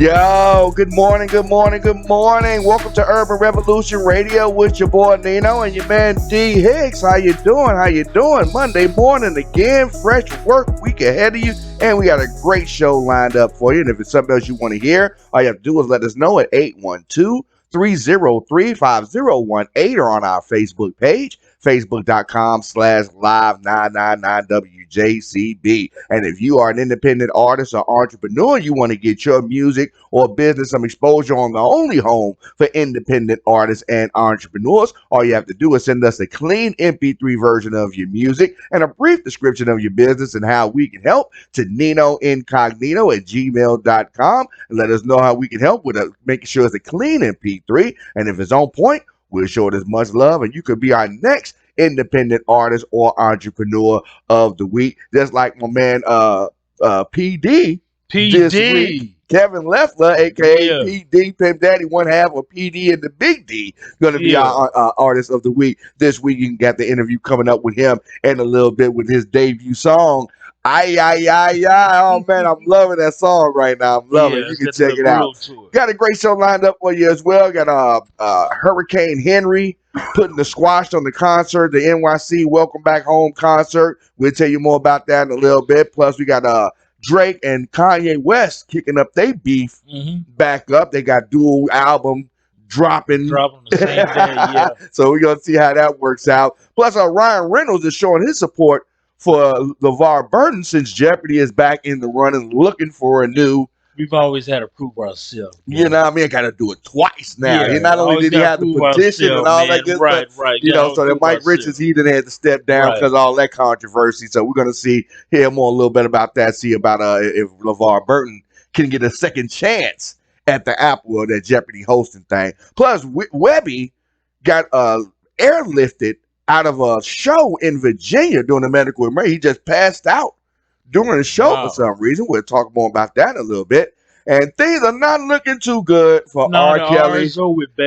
Yo, good morning, good morning, good morning. Welcome to Urban Revolution Radio with your boy Nino and your man D Hicks. How you doing? How you doing? Monday morning again, fresh work week ahead of you, and we got a great show lined up for you. And if it's something else you want to hear, all you have to do is let us know at 812-303-5018 or on our Facebook page, facebook.com/live999WJCB. And if you are an independent artist or entrepreneur, you want to get your music or business some exposure on the only home for independent artists and entrepreneurs, all you have to do is send us a clean MP3 version of your music and a brief description of your business and how we can help to ninoincognito@gmail.com and let us know how we can help with making sure it's a clean MP3. And if it's on point, we'll show it as much love, and you could be our next independent artist or entrepreneur of the week. Just like my man PD this week. Kevin Lefler, a.k.a. PD, Pimp Daddy, one half of PD and the Big D, going to be our artist of the week this week. You can get the interview coming up with him in a little bit with his debut song. Oh man, I'm loving that song right now. I'm loving it. You can check it out. Got a great show lined up for you as well. Got Hurricane Henry putting the squash on the concert, the NYC Welcome Back Home concert. We'll tell you more about that in a little bit. Plus, we got Drake and Kanye West kicking up their beef back up. They got dual album dropping the same day. Yeah. So we're gonna see how that works out. Plus, Ryan Reynolds is showing his support for LeVar Burton since Jeopardy is back in the running, looking for a new. We've always had to prove ourselves. You know what I mean? I got to do it twice now. Yeah, not only did he have the petition and all that good stuff, you know, so that Mike Richards, he didn't have to step down because of all that controversy. So we're going to hear more a little bit about that, see about if LeVar Burton can get a second chance at the Apple or that Jeopardy hosting thing. Plus, Webby got airlifted out of a show in Virginia during a medical emergency. He just passed out during the show for some reason. We'll talk more about that in a little bit. And things are not looking too good for R. Kelly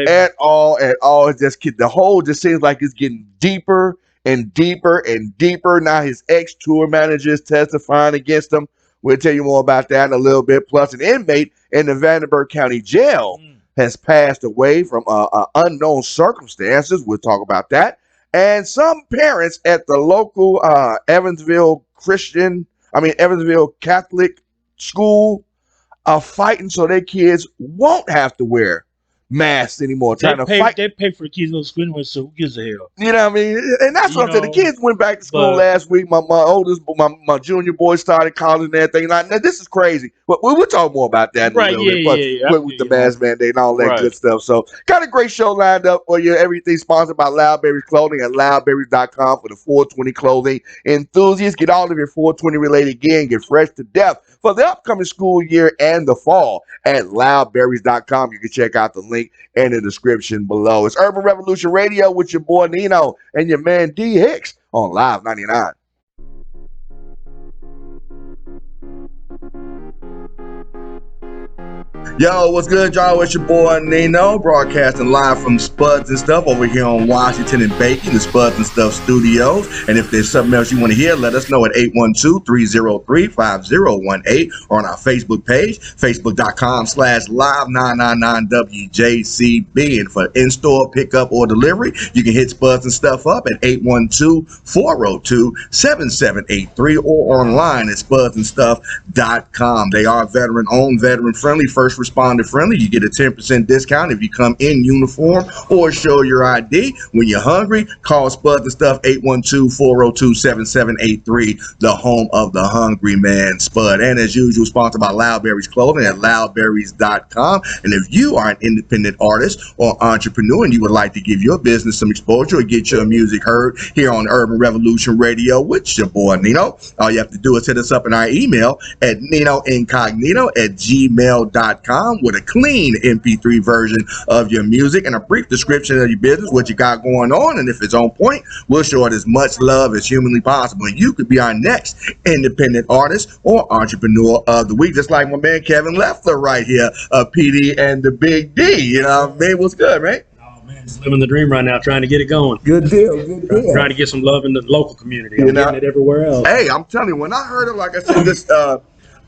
at all. It's just the hole just seems like it's getting deeper and deeper and deeper. Now his ex-tour manager is testifying against him. We'll tell you more about that in a little bit. Plus, an inmate in the Vandenberg County Jail has passed away from unknown circumstances. We'll talk about that. And some parents at the local Evansville Catholic school are fighting so their kids won't have to wear masks anymore. They pay for the kids to go to school, so who gives a hell? You know what I mean? And that's what I'm saying. The kids went back to school last week. My oldest, my junior boy started college and everything. Now, this is crazy. But we'll talk more about that in a little bit. With the mask mandate and all that good stuff. So, got a great show lined up for you. Everything sponsored by Loudberries Clothing at loudberries.com for the 420 clothing enthusiasts. Get all of your 420 related gear and get fresh to death for the upcoming school year and the fall at loudberries.com. You can check out the link in the description below. It's Urban Revolution Radio with your boy Nino and your man D Hicks on Live 99. Yo, what's good, y'all? It's your boy Nino, broadcasting live from Spuds and Stuff over here on Washington and Bacon, the Spuds and Stuff studios. And if there's something else you want to hear, let us know at 812-303-5018 or on our Facebook page, facebook.com/live999WJCB. And for in-store pickup or delivery, you can hit Spuds and Stuff up at 812-402-7783 or online at spudsandstuff.com. They are veteran-owned, veteran-friendly, first responder friendly. You get a 10% discount if you come in uniform or show your ID. When you're hungry, call Spuds and Stuff 812-402-7783, the home of the hungry man Spud. And as usual, sponsored by Loudberries Clothing at loudberries.com. And if you are an independent artist or entrepreneur and you would like to give your business some exposure or get your music heard here on Urban Revolution Radio with your boy Nino, all you have to do is hit us up in our email at ninoincognito@gmail.com with a clean MP3 version of your music and a brief description of your business, what you got going on, and if it's on point, we'll show it as much love as humanly possible. And you could be our next independent artist or entrepreneur of the week, just like my man Kevin Lefler right here, PD and the Big D. You know what I mean? What's good, man? Just living the dream right now, trying to get it going. Good deal, good deal. Trying to get some love in the local community. I'm getting it everywhere else. Hey, I'm telling you, when I heard it, like I said, this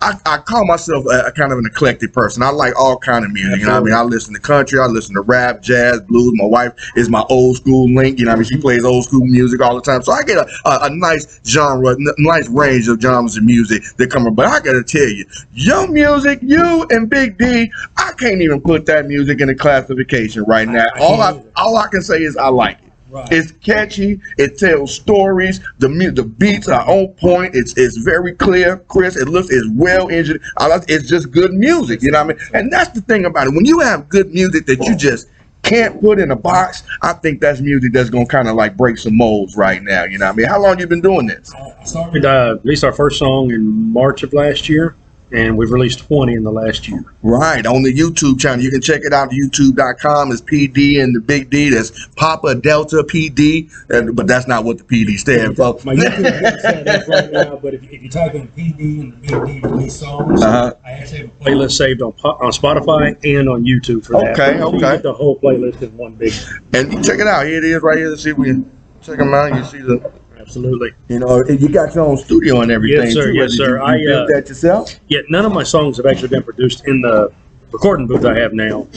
I call myself a kind of an eclectic person. I like all kind of music. You know what I mean? I listen to country, I listen to rap, jazz, blues. My wife is my old school link. You know what I mean? She plays old school music all the time. So I get a nice genre, nice range of genres of music that come. But I gotta tell you, your music, you and Big D, I can't even put that music in a classification right now. All I can say is I like it. Right. It's catchy. It tells stories. The beats are on point. It's very clear, crisp. It's well engineered. It's just good music. You know what I mean? And that's the thing about it. When you have good music that you just can't put in a box, I think that's music that's gonna kind of like break some molds right now. You know what I mean? How long you been doing this? I started released our first song in March of last year. And we've released 20 in the last year. Right, on the YouTube channel. You can check it out. YouTube.com is PD and the Big D. That's Papa Delta PD. But that's not what the PD stands for. My YouTube is set up right now, but if you type in PD and the Big D release songs, I actually have a playlist saved on Spotify and on YouTube for that. Okay. You get the whole playlist in one big. And you check it out. Here it is right here. See if we can check them out. You see the... Absolutely. You know, you got your own studio and everything. Yes, sir. Too. Yes, sir. You built that yourself? Yeah, none of my songs have actually been produced in the recording booth I have now.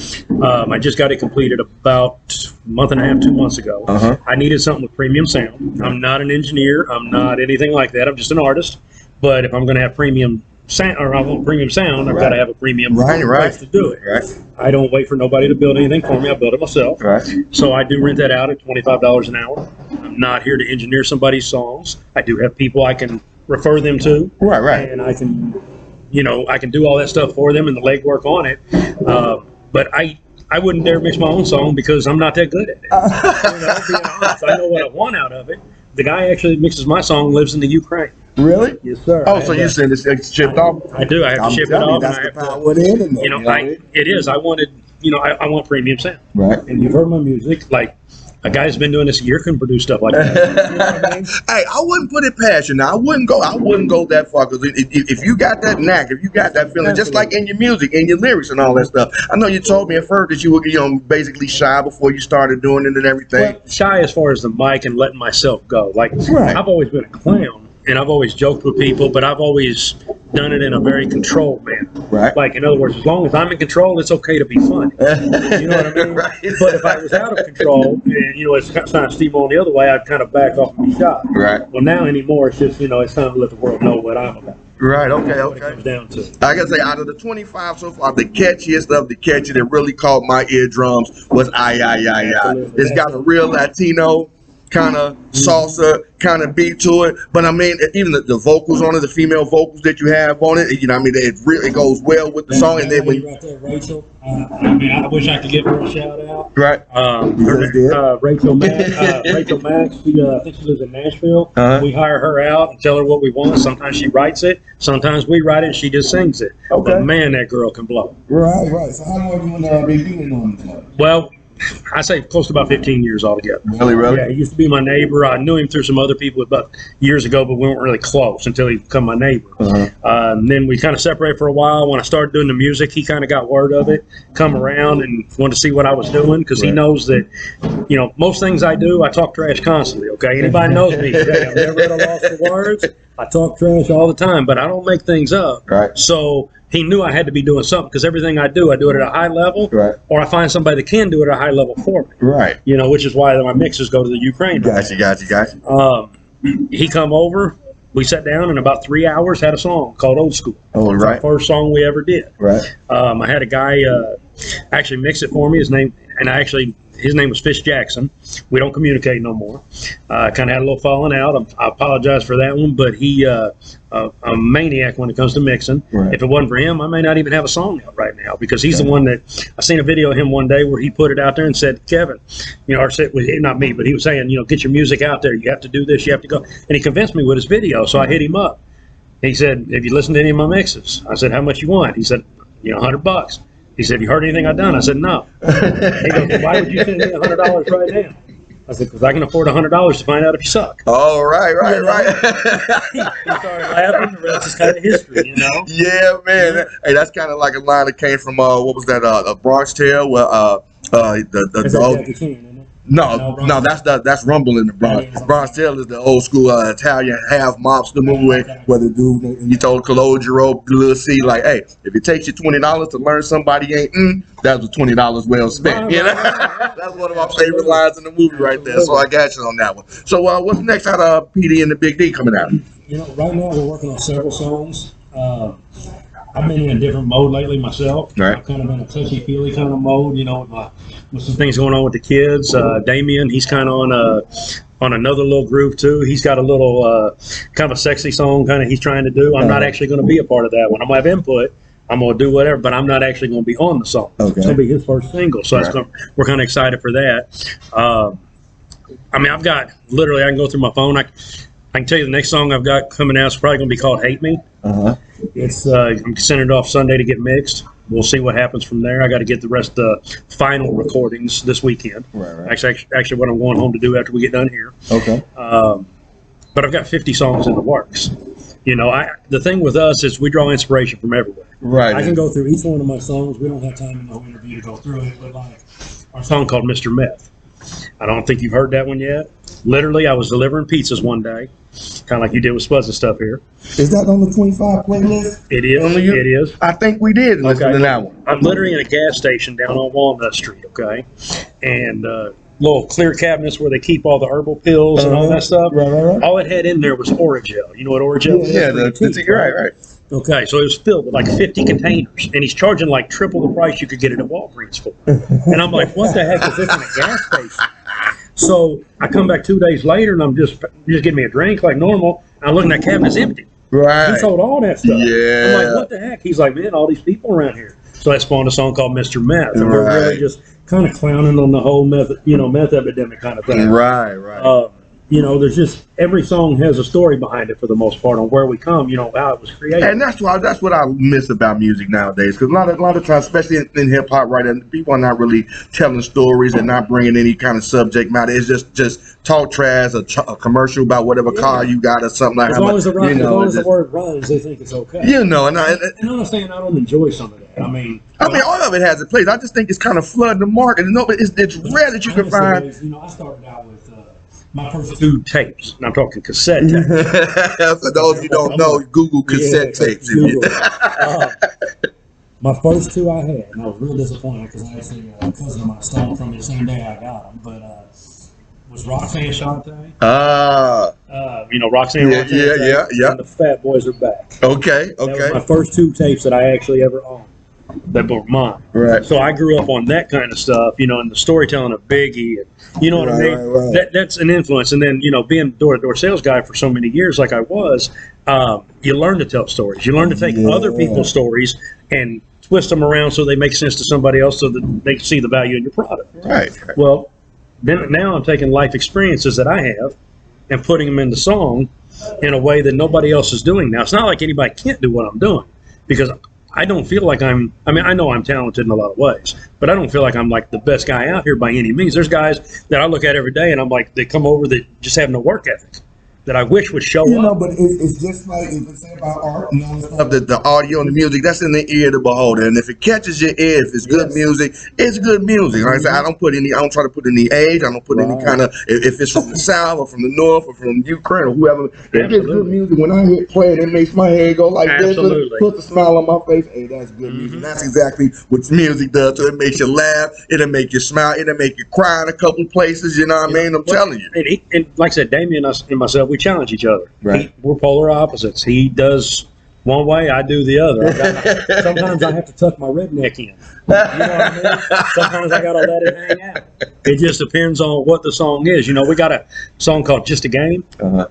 I just got it completed about a month and a half, 2 months ago. I needed something with premium sound. I'm not an engineer. I'm not anything like that. I'm just an artist. But if I'm going to have premium sound, or I want premium sound, I've got to have a premium place to do it. I don't wait for nobody to build anything for me. I build it myself. So I do rent that out at $25 an hour. I'm not here to engineer somebody's songs. I do have people I can refer them to. And I can, I can do all that stuff for them and the legwork on it. But I wouldn't dare mix my own song because I'm not that good at it. Being honest, I know what I want out of it. The guy actually mixes my song lives in the Ukraine. Really? Yes, sir. Oh, so you send it shipped off? I do. I have to ship it off. That's the power of the internet. It is. I wanted, I want premium sound. Right. And you've heard my music. Like, a guy's been doing this a year, couldn't produce stuff like that. You know what I mean? Hey, I wouldn't put it past you. Now, I wouldn't go that far because if you got that knack, if you got that feeling, just like in your music, in your lyrics and all that stuff. I know you told me at first that you were, basically shy before you started doing it and everything. Well, shy as far as the mic and letting myself go. Like, I've always been a clown. And I've always joked with people, but I've always done it in a very controlled manner. Right. Like, in other words, as long as I'm in control, it's okay to be funny. You know what I mean? But if I was out of control, and, it's kind of steamrolling the other way, I'd kind of back off and be shy. Right. Well, now anymore, it's just, it's time to let the world know what I'm about. Right, okay. What it comes down to. I gotta say, out of the 25 so far, the catchiest of the catchy that really caught my eardrums was Ay. It's got a real Latino kind of salsa kind of beat to it, but I mean, even the vocals on it, the female vocals that you have on it, it really goes well with the song. And then when right there, Rachel, I wish I could give her a shout out. Right. Rachel Max. Rachel Max. I think she lives in Nashville. We hire her out and tell her what we want. Sometimes she writes it. Sometimes we write it and she just sings it. Okay. But man, that girl can blow. Right. So how long have you been on this? Well, I say close to about 15 years altogether. Really? Yeah, he used to be my neighbor. I knew him through some other people about years ago, but we weren't really close until he became my neighbor. And then we kind of separated for a while. When I started doing the music, he kind of got word of it, come around and wanted to see what I was doing because he knows that, most things I do, I talk trash constantly, okay? Anybody knows me today. I'm never at a loss for words. I talk trash all the time, but I don't make things up. Right. So he knew I had to be doing something because everything I do it at a high level, or I find somebody that can do it at a high level for me. Right. Which is why my mixes go to the Ukraine. Gotcha. He come over, we sat down, in about 3 hours, had a song called Old School. Oh, It's right. our first song we ever did. Right. I had a guy actually mix it for me. His name was Fish Jackson. We don't communicate no more. Kind of had a little falling out. I apologize for that one, but he a maniac when it comes to mixing. Right. If it wasn't for him, I may not even have a song out right now because he's the one that I seen a video of him one day where he put it out there and said, Kevin, or said, not me, but he was saying, get your music out there. You have to do this. You have to go. And he convinced me with his video, so I hit him up. He said, have you listened to any of my mixes? I said, how much you want? He said, $100. He said, you heard anything I've done? I said, no. He goes, why would you send me $100 right now? I said, because I can afford $100 to find out if you suck. Oh, right. He started laughing. The rest is kind of history, Yeah, man. Hey, that's kind of like a line that came from, what was that, a Bronx Tale? Well, No, that's Rumble in the Bronx. Bronx Tale is the old school Italian half mobster movie where the dude he told Calogero, Lil C, like, hey, if it takes you $20 to learn somebody ain't that was $20 well spent. You know, that's one of my favorite lines in the movie right there. So I got you on that one. So what's next out of PD and the Big D coming out? Right now we're working on several songs. I've been in a different mode lately myself. Right. I've kind of been a touchy-feely kind of mode, with some things going on with the kids. Damien, he's kind of on another little groove too. He's got a little kind of a sexy song kind of he's trying to do. I'm not actually going to be a part of that one. I'm going to have input. I'm going to do whatever, but I'm not actually going to be on the song. Okay. It's going to be his first single, so we're kind of excited for that. I've got literally, I can go through my phone. I can tell you the next song I've got coming out is probably going to be called "Hate Me." It's I'm sending it off Sunday to get mixed. We'll see what happens from there. I got to get the rest of the final recordings this weekend. Right. Actually, what I'm going home to do after we get done here. Okay. But I've got 50 songs in the works. The thing with us is we draw inspiration from everywhere. Right. I can go through each one of my songs. We don't have time in the whole interview to go through it, but like our song called "Mr. Meth." I don't think you've heard that one yet. Literally, I was delivering pizzas one day, kind of like you did with Spuzz and stuff here. Is that on the 25 playlist? It is. It is. I think we did listen to that one. I'm literally in a gas station down on Walnut Street, okay? And little clear cabinets where they keep all the herbal pills and all that stuff. Right. All it had in there was Oragel. You know what Oragel is? Yeah, right. Okay, so it was filled with like 50 containers, and he's charging like triple the price you could get it at Walgreens for. And I'm like, what the heck is this in a gas station? So I come back 2 days later, and I'm just getting me a drink like normal, and I look in that cabinet's empty. Right. He sold all that stuff. Yeah. I'm like, what the heck? He's like, man, all these people around here. So that spawned a song called "Mr. Meth," and we're really just kind of clowning on the whole meth epidemic kind of thing. Right. There's just every song has a story behind it for the most part on where we come, how it was created. And that's what I miss about music nowadays, because a lot of times, especially in hip hop, right, and people are not really telling stories and not bringing any kind of subject matter. It's just talk trash, a commercial about whatever car you got or something like that. As long as the word rhymes, they think it's okay. And I'm saying I don't enjoy some of that. I mean, all of it has a place. I just think it's kind of flooding the market. It's rare that you can find. I started out with my first 2 tapes, and I'm talking cassette tapes. For those who don't know, Google cassette tapes. Google. My first 2 I had, and I was real disappointed because actually a cousin of mine stole from me the same day I got them. But was Roxanne Shante? Roxanne. Yeah. And the Fat Boys Are Back. Okay. That was my first 2 tapes that I actually ever owned. That were mine. Right. So I grew up on that kind of stuff, and the storytelling of Biggie, and you know what I mean? Right. That's an influence. And then, being a door-to-door sales guy for so many years like I was, you learn to tell stories. You learn to take other people's stories and twist them around so they make sense to somebody else so that they see the value in your product. Right. Well, then now I'm taking life experiences that I have and putting them into song in a way that nobody else is doing now. It's not like anybody can't do what I'm doing, because I don't feel like I know I'm talented in a lot of ways, but I don't feel like I'm like the best guy out here by any means. There's guys that I look at every day and I'm like, they come over that just have no work ethic that I wish would show up. But it's just like if it's about art, the audio and the music, that's in the ear of the beholder. And if it catches your ear, if it's good music, it's good music. Like I said, I don't try to put any age. I don't put any kind of, if it's from the South or from the North or from Ukraine or whoever. If it's good music, when I hit play, it makes my head go like this. Put the smile on my face. Hey, that's good music. That's exactly what music does. So it makes you laugh. It'll make you smile. It'll make you cry in a couple places. You know what I mean? I'm telling you. And like I said, Damien and myself, we challenge each other. Right. We're polar opposites. He does one way, I do the other. Sometimes I have to tuck my redneck in. You know what I mean? Sometimes I gotta let it hang out. It just depends on what the song is. We got a song called "Just a Game."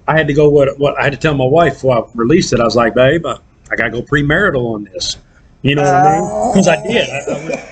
I had to go what I had to tell my wife before I released it. I was like, babe, I gotta go premarital on this. You know what I mean? Because I did.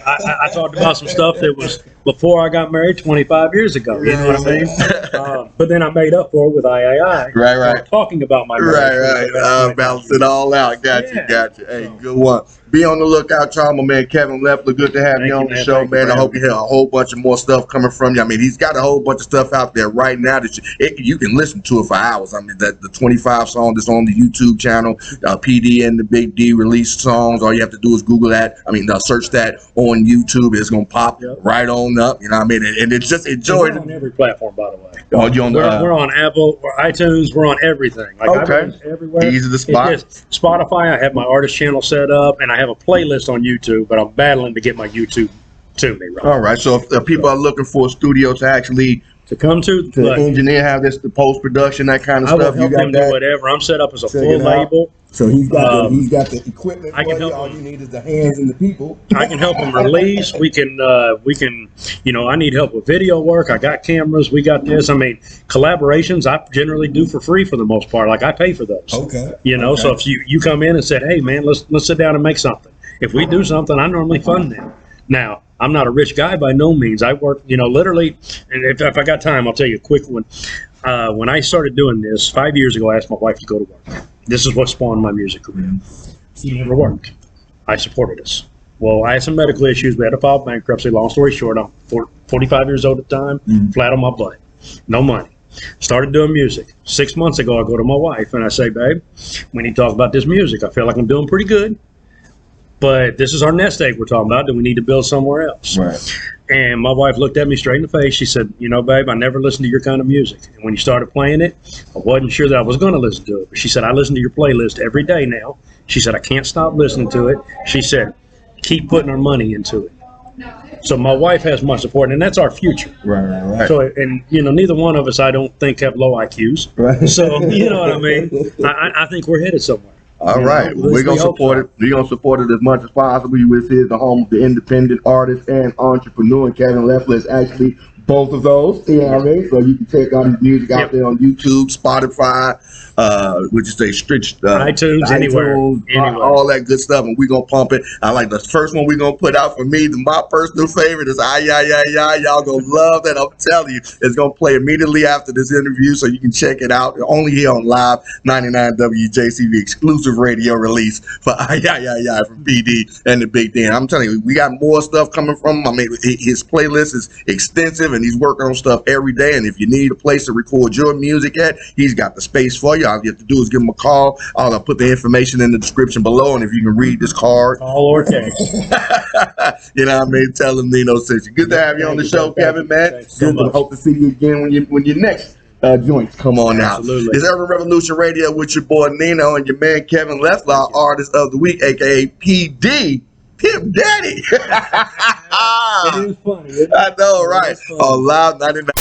I talked about some stuff that was before I got married 25 years ago. You know what I mean? But then I made up for it with III. Right. Talking about my marriage. Right. Balance it all out. Got you. Hey, good one. Be on the lookout, y'all. My man Kevin Lefler, good to have you on the show, man. I hope you hear a whole bunch of more stuff coming from you. I mean, he's got a whole bunch of stuff out there right now that you can listen to it for hours. I mean, the 25 song that's on the YouTube channel, PD and the Big D released songs. All you have to do is Google that. I mean, search that on YouTube. It's gonna pop right on on up. You know what I mean? And it's just enjoy. We're on every platform, by the way. Oh, you on We're on Apple, or iTunes. We're on everything. Like Okay. everywhere. Easy to spot. It's just Spotify. I have my artist channel set up, and I have a playlist on YouTube. But I'm battling to get my YouTube to me. Right. All right. So if people are looking for a studio to actually To come to, engineer, have this, the post production, that kind of I will stuff, help you got them do that. whatever. I'm set up as a Check full it out. label. So he's got the equipment I for can you. help All him. you need is the hands and the people. I can help them release. We can, I need help with video work. I got cameras. We got this. I mean, collaborations I generally do for free for the most part. Like I pay for those. Okay. So if you come in and said, hey man, let's sit down and make something. If we do something, I normally fund them. Now, I'm not a rich guy by no means. I work, literally, and if I got time, I'll tell you a quick one. When I started doing this 5 years ago, I asked my wife to go to work. This is what spawned my music career. She never worked. I supported us. Well, I had some medical issues. We had to file bankruptcy. Long story short, I'm 45 years old at the time, flat on my butt, no money. Started doing music. 6 months ago, I go to my wife and I say, babe, we need to talk about this music. I feel like I'm doing pretty good, but this is our nest egg we're talking about. Do we need to build somewhere else? Right. And my wife looked at me straight in the face. She said, babe, I never listened to your kind of music. And when you started playing it, I wasn't sure that I was going to listen to it. But she said, I listen to your playlist every day now. She said, I can't stop listening to it. She said, keep putting our money into it. So my wife has my support, and that's our future. Right. So, and neither one of us, I don't think, have low IQs. Right. So, you know what I mean? I think we're headed somewhere. All right. We're going to support it. We're going to support it as much as possible. This is the home of the independent artist and entrepreneur. And Kevin Lefler is actually both of those. CRA. So you can check out his music out there on YouTube, Spotify, would you say iTunes, anywhere. All that good stuff. And we're going to pump it. I like the first one we're going to put out for me. My personal favorite is Ay, Ay, Ay, Ay. Y'all going to love that. I'm telling you. It's going to play immediately after this interview. So you can check it out. Only here on Live 99 WJCV exclusive radio release for Ay, Ay, Ay, Ay from PD and the Big Dan. I'm telling you, we got more stuff coming from him. I mean, his playlist is extensive and he's working on stuff every day. And if you need a place to record your music at, he's got the space for you. All you have to do is give him a call. I'll put the information in the description below. And if you can read this card, all or text. you know what I mean? Tell him Nino sent you. Good to have you on the show, Kevin, man. So much. Hope to see you again when your next joints come on out. Absolutely. It's Urban Revolution Radio with your boy Nino and your man Kevin Lefler, Artist of the Week, aka PD. Pimp Daddy. It is funny. I know, right? On Live 99.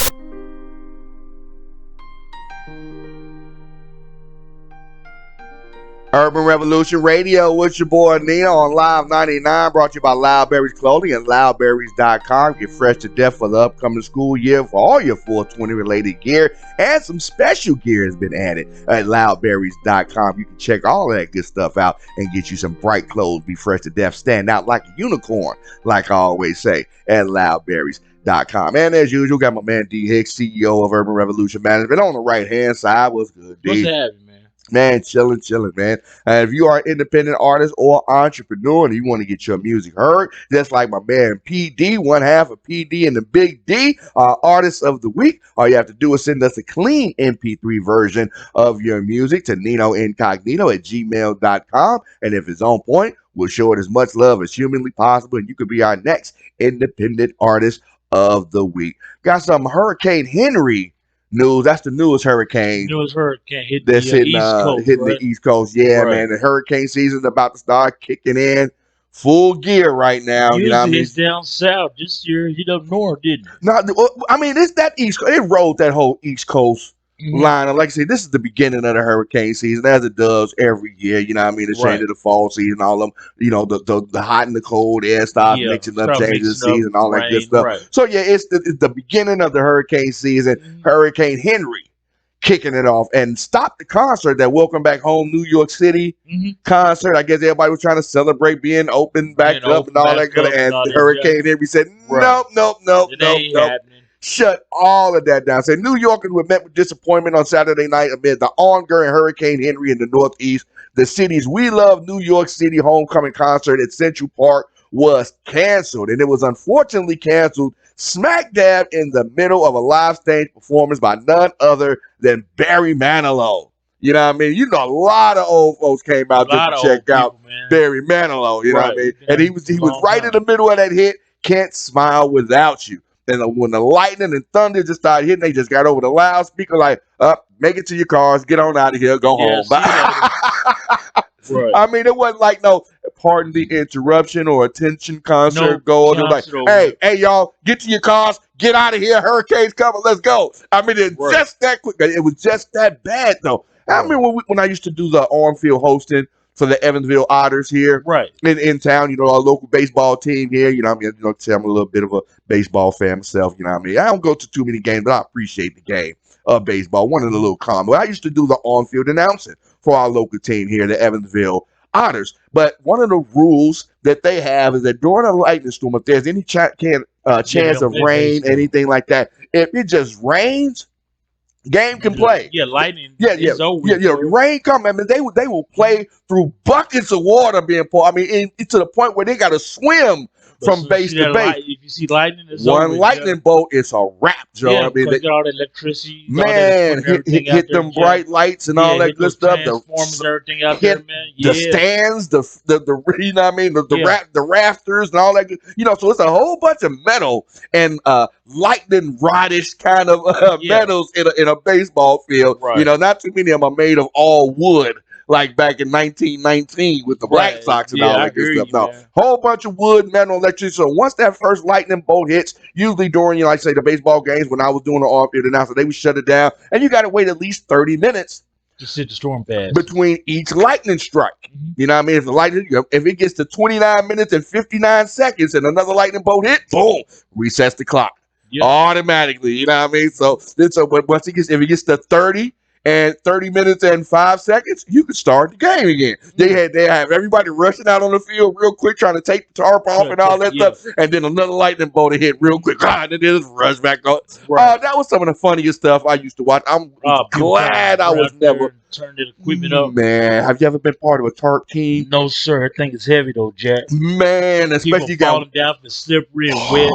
Urban Revolution Radio with your boy Nino on Live 99, brought to you by Loudberries Clothing and loudberries.com. Get fresh to death for the upcoming school year for all your 420 related gear, and some special gear has been added at loudberries.com. You can check all of that good stuff out and get you some bright clothes. Be fresh to death, stand out like a unicorn, like I always say, at loudberries.com. And as usual, got my man D Hicks, CEO of Urban Revolution Management, on the right hand side. What's good, D? What's happening, man? Man, chilling, man. If you are an independent artist or entrepreneur and you want to get your music heard, just like my man PD, one half of PD and the Big D, Artist of the Week, all you have to do is send us a clean MP3 version of your music to ninoincognito@gmail.com. And if it's on point, we'll show it as much love as humanly possible, and you could be our next independent artist of the week. Got some Hurricane Henry news. That's the newest hurricane. Newest hurricane hitting that's the East Coast, hitting right? the East Coast. Yeah, Right. man. The hurricane season's about to start kicking in full gear right now. Usually You know what I mean? it's down south. This year hit up north, didn't it? No, I mean, it's that East. It rode that whole East Coast Mhm. line. And like I said, this is the beginning of the hurricane season, as it does every year. You know what I mean? The change Right. of the fall season, all them. You know, the hot and the cold air starts Yeah, mixing up, start changing the mixing up, season, all that good rain, stuff. right. So yeah, it's the beginning of the hurricane season. Mhm. Hurricane Henry kicking it off and stopped the concert, that Welcome Back Home New York City Mhm. concert. I guess everybody was trying to celebrate being open back Being up open and all back that good. up and And all the that, Hurricane Henry said, Right. nope, It ain't happening. shut all of that down. Said New Yorkers were met with disappointment on Saturday night amid the ongoing Hurricane Henry in the Northeast. The city's We Love New York City homecoming concert at Central Park was canceled, and it was unfortunately canceled smack dab in the middle of a live stage performance by none other than Barry Manilow. You know what I mean? You know, a lot of old folks came out just to check out Barry Manilow. You know what I mean? And he was right in the middle of that hit. can't smile without you. And when the lightning and thunder just started hitting, they just got over the loudspeaker like, up, make it to your cars, get on out of here, go Yeah, home. see you later. Right. I mean, it wasn't like no, pardon the interruption or attention concert No going. It was like, concert over. hey, y'all, get to your cars, get out of here, hurricane's coming, let's go. I mean, it's Right. just that quick. It was just that bad, though. I Right. remember when I used to do the on-field hosting for the Evansville Otters here Right. in town, our local baseball team here, I mean, say I'm a little bit of a baseball fan myself, what I mean? I don't go to too many games, but I appreciate the game of baseball. One of the little combos. I used to do the on-field announcing for our local team here, the Evansville Otters. But one of the rules that they have is that during a lightning storm, if there's any chance of rain, anything like that, if it just rains, game can play. Yeah, lightning. Yeah, is over. rain come. I mean, they will play through buckets of water being poured. I mean, to the point where they got to swim from base to base. If you see lightning, it's one over, lightning bolt, it's a wrap, Joe. Yeah, I mean, they got all the electricity. Man, hit them bright lights and all that good stuff. Transformers, everything out there, man. The stands, the you know what I mean, the rafters and all that. So it's a whole bunch of metal and lightning rodish kind of metals in a baseball field. Right. Not too many of them are made of all wood. Like back in 1919 with the Black Sox and all that good stuff. No, whole bunch of wood, metal, electricity. So once that first lightning bolt hits, usually during, like say the baseball games when I was doing the on-field announcer, they would shut it down, and you got to wait at least 30 minutes to sit the storm pass between each lightning strike. Mm-hmm. You know what I mean? If the lightning, if it gets to 29 minutes and 59 seconds and another lightning bolt hit, boom, resets the clock automatically. You know what I mean? So once if it gets to 30. And 30 minutes and 5 seconds, you can start the game again. They have everybody rushing out on the field real quick, trying to take the tarp off and all that stuff. And then another lightning bolt to hit real quick. And then just rush back on. Right. That was some of the funniest stuff I used to watch. I'm glad I was never turned the equipment up. Man, have you ever been part of a tarp team? No, sir. I think it's heavy though, Jack. Man, especially people falling down from the slippery and wet.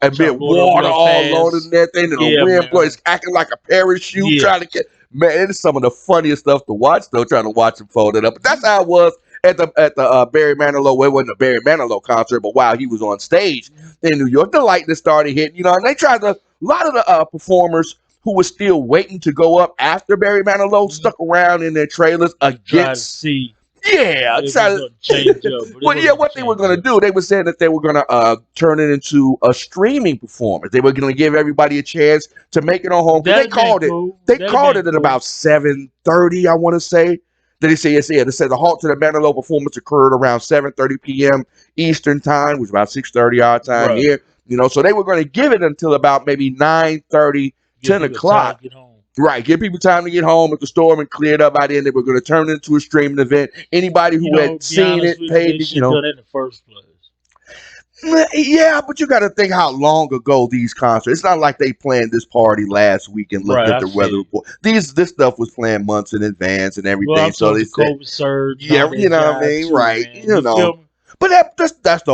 And bit water all on the net thing, and the wind blows acting like a parachute trying to get. Man, it's some of the funniest stuff to watch, though, trying to watch him fold it up. But that's how it was at the Barry Manilow. Well, it wasn't a Barry Manilow concert, but while he was on stage in New York, the lightning started hitting, and they tried to, a lot of the performers who were still waiting to go up after Barry Manilow stuck around in their trailers against. Change up. What they were going to do, they were saying that they were going to turn it into a streaming performance. They were going to give everybody a chance to make it on home. They called it at about 7:30, I want to say. Then they say, they said the halt to the Manilow performance occurred around 7:30 p.m. Eastern time, which was about 6:30 our time here. So they were going to give it until about maybe 9:30, 10 o'clock. Right, give people time to get home. If the storm had cleared up by then, they were going to turn it into a streaming event. Anybody who had seen it, paid, done in the first place. Yeah, but you got to think how long ago these concerts. It's not like they planned this party last week and looked at the weather report. This stuff was planned months in advance and everything. Well, so they said, COVID surge. You know what I mean, right? But that's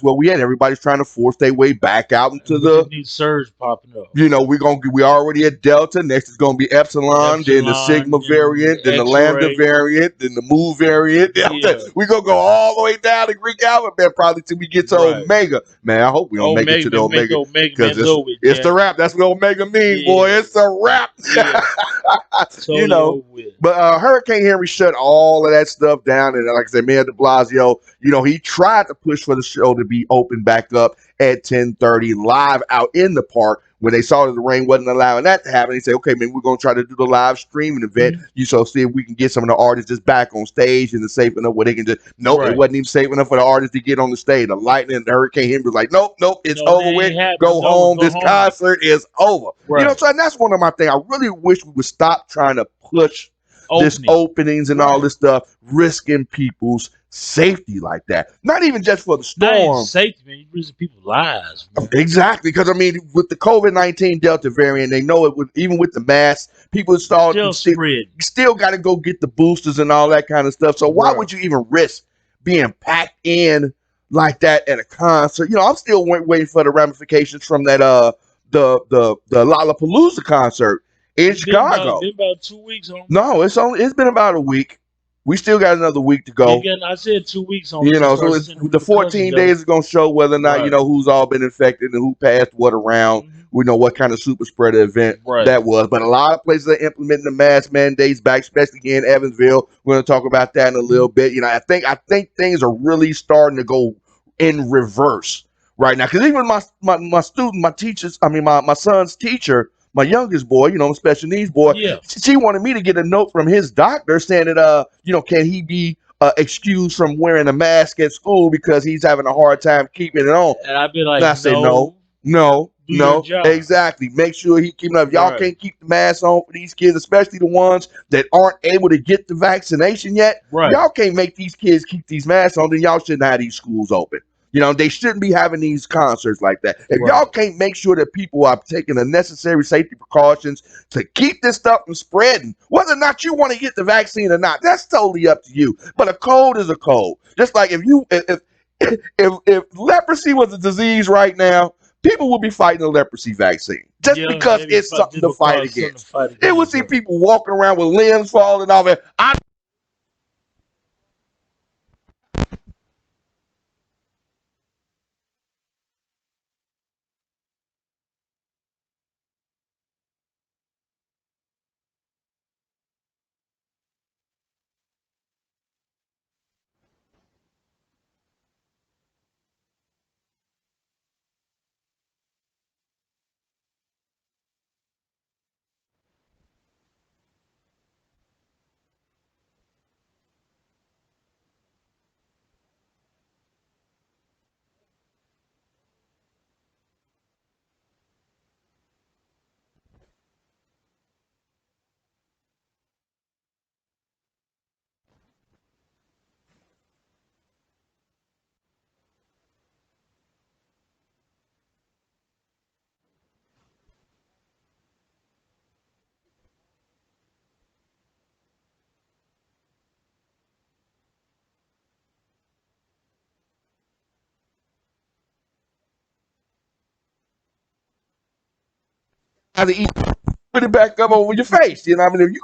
what we had. Everybody's trying to force their way back out into the new surge popping up. We already at Delta. Next is gonna be Epsilon, then the Sigma variant, then the Lambda variant, then the Mu variant. We gonna go all the way down to Greek alphabet probably till we get to Omega. Man, I hope we don't make it to the Omega because it's the wrap. That's what Omega means, boy. It's a wrap. But Hurricane Henry shut all of that stuff down, and like I said, Mayor De Blasio, he tried to push for the show to be open back up at 10:30 live out in the park. When they saw that the rain wasn't allowing that to happen, they said, okay, man, we're going to try to do the live streaming event. See if we can get some of the artists just back on stage and it's safe enough where they can just, it wasn't even safe enough for the artists to get on the stage. The Lightning and the Hurricane Henry was like, nope, it's over with. Go home. This concert is over. And that's one of my things. I really wish we would stop trying to push this openings and all this stuff, risking people's safety like that. Not even just for the storm. Not even safety, man. You're risking people's lives. Man. Exactly, because with the COVID-19 Delta variant, they know it would. Even with the masks, people still got to go get the boosters and all that kind of stuff. So why would you even risk being packed in like that at a concert? I'm still waiting for the ramifications from that the Lollapalooza concert in Chicago. It's been about 2 weeks. No, it's been about a week. We still got another week to Yeah, go. again, I said 2 weeks on. You know, so it's the 14 days is going to show whether or not, you Right. know, who's all been infected and who passed what around. Mhm. We know what kind of super spreader event Right. that was. But a lot of places are implementing the mask mandates back, especially here in Evansville. We're going to talk about that in a little bit. You know, I think things are really starting to go in reverse right now. Because even my student, my teachers, I mean, my son's teacher, my youngest boy, you know, special needs boy, Yeah. she wanted me to get a note from his doctor saying that, you know, can he be excused from wearing a mask at school because he's having a hard time keeping it on. And I'd be And like, I say, no, no, do your no, job. exactly. Make sure he keeping up. Y'all Right. can't keep the mask on for these kids, especially the ones that aren't able to get the vaccination yet. Right. Y'all can't make these kids keep these masks on, then y'all shouldn't have these schools open. You know, they shouldn't be having these concerts like that. If Right. y'all can't make sure that people are taking the necessary safety precautions to keep this stuff from spreading, whether or not you want to get the vaccine or not, that's totally up to you. But a cold is a cold. Just like if leprosy was a disease right now, people would be fighting a leprosy vaccine just Yeah, because maybe it's something to just fight because something to against. fight It would against. see Right. people walking around with limbs falling off. And I have to eat, put it back up over your face. You know what I mean? If you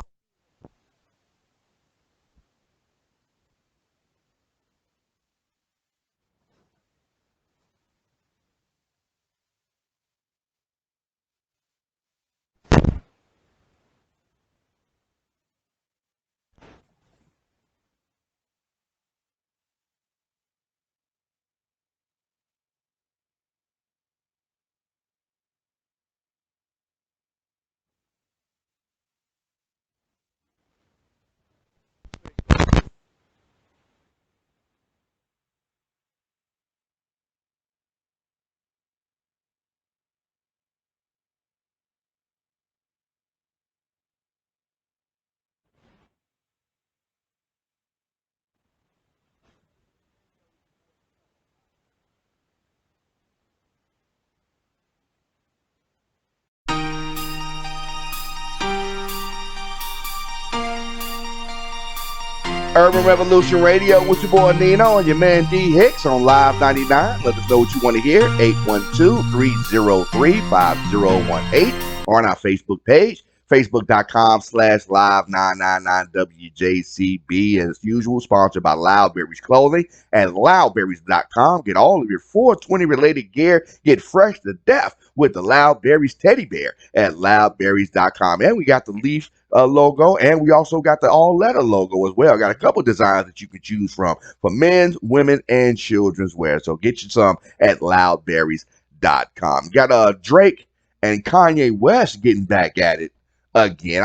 Urban Revolution Radio with your boy Nino and your man D Hicks on Live 99. Let us know what you want to hear. 812-303-5018 or on our Facebook page, facebook.com/live999WJCB. As usual, sponsored by Loudberries Clothing at loudberries.com. Get all of your 420 related gear. Get fresh to death with the Loudberries teddy bear at loudberries.com. And we got the Leaf logo, and we also got the all letter logo as well. Got a couple designs that you can choose from for men's, women, and children's wear. So get you some at loudberries.com. Got Drake and Kanye West getting back at it again.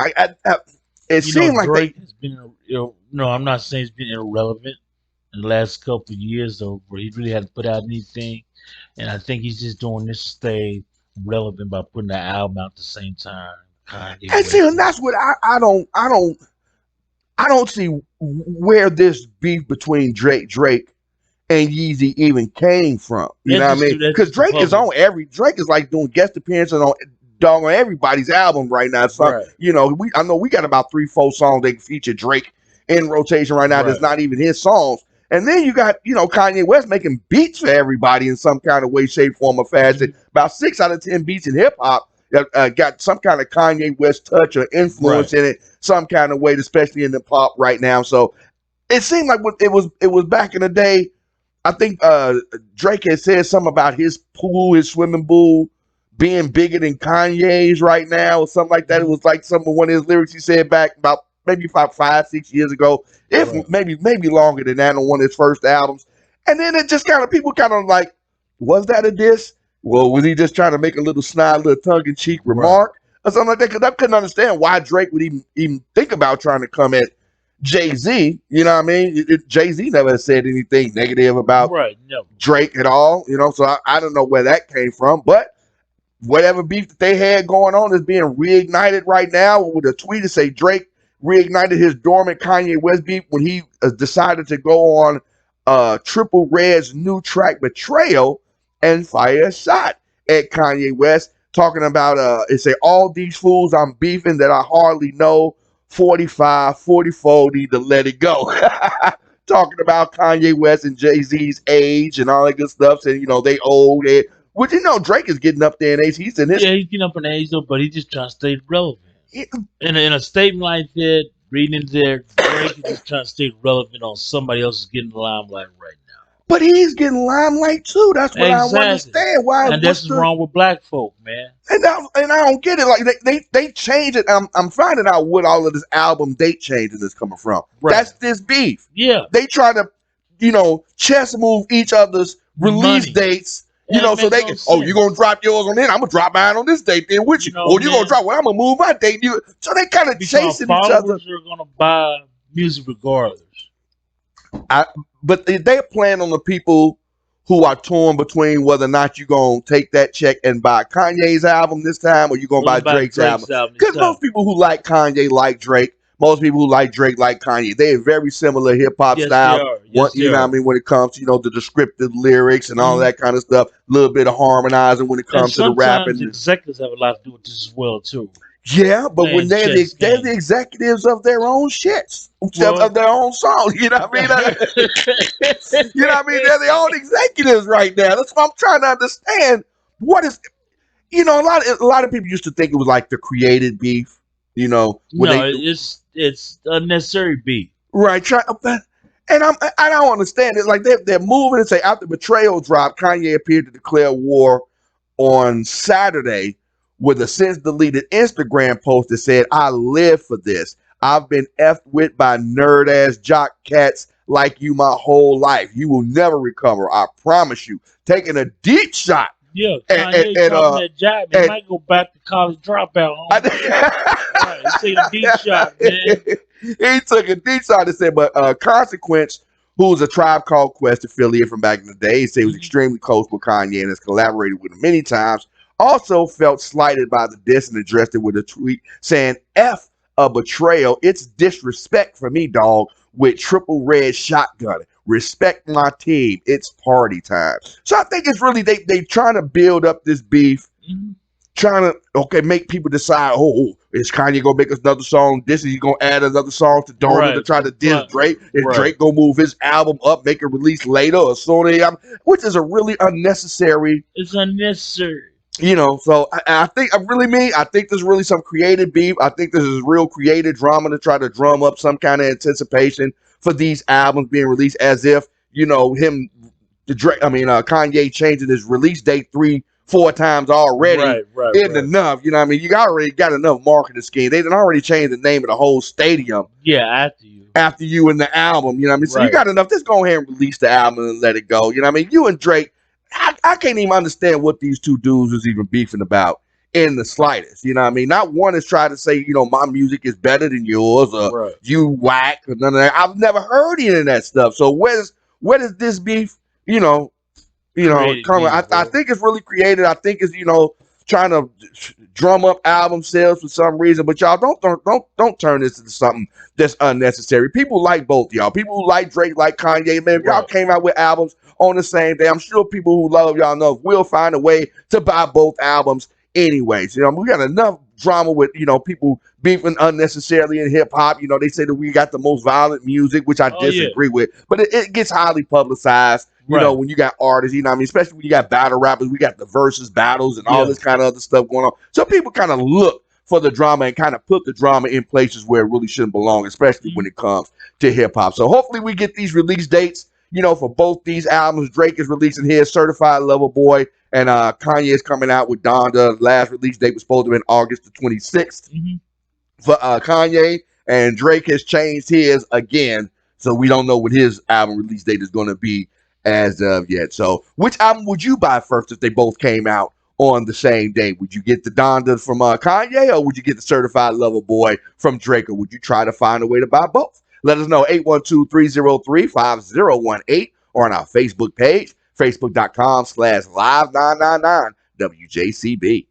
It seemed like Drake has been, no, I'm not saying it's been irrelevant in the last couple of years, though, where he really hadn't put out anything. And I think he's just doing this to stay relevant by putting the album out at the same time. Kanye and see, West. and that's what I don't see where this beef between Drake and Yeezy even came from. You know what I mean? Because Drake is on Drake is like doing guest appearances on dog on everybody's album right now. So Right. you know, I know we got about 3-4 songs that feature Drake in rotation right now. That's Right. not even his songs. And then you got, you know, Kanye West making beats for everybody in some kind of way, shape, form, or fashion. About 6 out of 10 beats in hip hop got some kind of Kanye West touch or influence Right. in it, some kind of way, especially in the pop right now. So it seemed like it was back in the day. I think Drake had said something about his pool, his swimming pool, being bigger than Kanye's right now, or something like that. It was like some of one of his lyrics he said back about maybe about 5, 6 years ago, if Right. maybe longer than that on one of his first albums. And then it just kind of people kind of like, was that a diss? Well, was he just trying to make a little snide, little tongue in cheek Right. remark or something like that? Because I couldn't understand why Drake would even think about trying to come at Jay-Z. You know what I mean? Jay-Z never said anything negative about Right. No. Drake at all. So I don't know where that came from, but whatever beef that they had going on is being reignited right now with a tweet to say Drake reignited his dormant Kanye West beef when he decided to go on Triple Red's new track Betrayal and fire a shot at Kanye West, talking about it say all these fools I'm beefing that I hardly know, 45, 44 need to let it go. Talking about Kanye West and Jay-Z's age and all that good stuff, saying they old. Which Drake is getting up there in age. He's in his Yeah, he's getting up in age though, but he just trying to stay relevant. In a statement like that, reading there, Drake is just trying to stay relevant on somebody else is getting the limelight right now. but he's getting limelight too. That's what I don't Exactly. understand. Why? And What's that's what's the wrong with black folk, man. and I don't get it. Like they change it. I'm finding out what all of this album date changing is coming from. Right. That's this beef. Yeah. They try to, chess move each other's release Money. dates. Yeah, it So they makes can. no Oh, you sense. gonna drop yours on then? I'm gonna drop mine on this date then with you. You know, Or you gonna man. drop? Well, I'm gonna move my date. So they kind of Because chasing each other. followers are gonna buy music regardless. But they're playing on the people who are torn between whether or not you're going to take that check and buy Kanye's album this time or you're going to buy Drake's album. Because most people who like Kanye like Drake. Most people who like Drake like Kanye. They have very similar hip hop Yes, style. they are. Yes, You know what I mean? When it comes to, the descriptive lyrics and all that kind of stuff. A little bit of harmonizing when it comes to the rapping. Sometimes executives have a lot to do with this as well, too. Yeah, but when Playing they're chess the games. executives of their own shits, Well- of their own songs, you know what I mean? You know what I mean? They're their own executives right now. That's what I'm trying to understand. What is, a lot of people used to think it was like the created beef, when No, they it's unnecessary beef. right. And I don't understand it. Like they're moving and say after Betrayal dropped, Kanye appeared to declare war on Saturday with a since deleted Instagram post that said, "I live for this. I've been effed with by nerd ass jock cats like you my whole life. You will never recover. I promise you." Taking a deep shot. Yeah, And- Kanye and, talking that job. He and- might go back to college dropout. Right, he take a deep shot, man. He took a deep shot and said, but Consequence, who's a Tribe Called Quest affiliate from back in the day, he said he was extremely close with Kanye and has collaborated with him many times. Also felt slighted by the diss and addressed it with a tweet saying, "F a betrayal. It's disrespect for me, dog, with Triple Red shotgun. Respect my team. It's party time." So I think it's really they trying to build up this beef, trying to make people decide, is Kanye gonna make us another song? This is he gonna add another song to Donald to try to diss Drake? Is Drake gonna move his album up, make it release later or sooner? Which is a really unnecessary. It's unnecessary. So I think I think there's really some creative beef. I think this is real creative drama to try to drum up some kind of anticipation for these albums being released, as if Kanye changing his release date 3-4 times already isn't enough. You know what I mean? You already got enough marketing scheme. They done already changed the name of the whole stadium. Yeah, after you in the album. You know what I mean? So you got enough. Just go ahead and release the album and let it go. You know what I mean? You and Drake. I can't even understand what these two dudes was even beefing about in the slightest. You know what I mean? Not one is trying to say, my music is better than yours or you whack or none of that. I've never heard any of that stuff. So where does this beef, coming? I think it's really created. I think it's, trying to drum up album sales for some reason. But y'all don't turn this into something that's unnecessary. People like both y'all. People who like Drake, like Kanye, man. If y'all came out with albums on the same day, I'm sure people who love y'all know will find a way to buy both albums anyways. We got enough drama with, people beefing unnecessarily in hip hop. They say that we got the most violent music, which I disagree with, but it gets highly publicized. When you got artists, especially when you got battle rappers, we got the versus battles and all this kind of other stuff going on. So people kind of look for the drama and kind of put the drama in places where it really shouldn't belong, especially when it comes to hip hop. So hopefully we get these release dates, for both these albums. Drake is releasing his Certified Lover Boy, and Kanye is coming out with Donda. Last release date was supposed to be in August the 26th for Kanye, and Drake has changed his again. So we don't know what his album release date is going to be as of yet. So which album would you buy first if they both came out on the same day? Would you get the Donda from Kanye, or would you get the Certified Lover Boy from Drake, or would you try to find a way to buy both? Let us know, 812-303-5018, or on our Facebook page, facebook.com/live999 WJCB.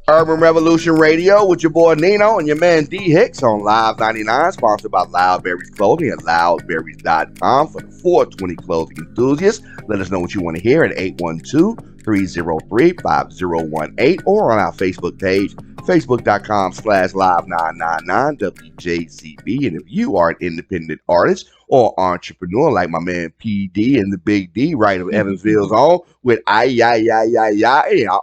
Urban Revolution Radio with your boy Nino and your man D Hicks on Live 99, sponsored by Loudberries Clothing at loudberries.com for the 420 clothing enthusiasts. Let us know what you want to hear at 812-303-5018, or on our Facebook page, facebook.com/live999 WJCB. And if you are an independent artist or entrepreneur like my man PD and the Big D, right of Evansville's own, with our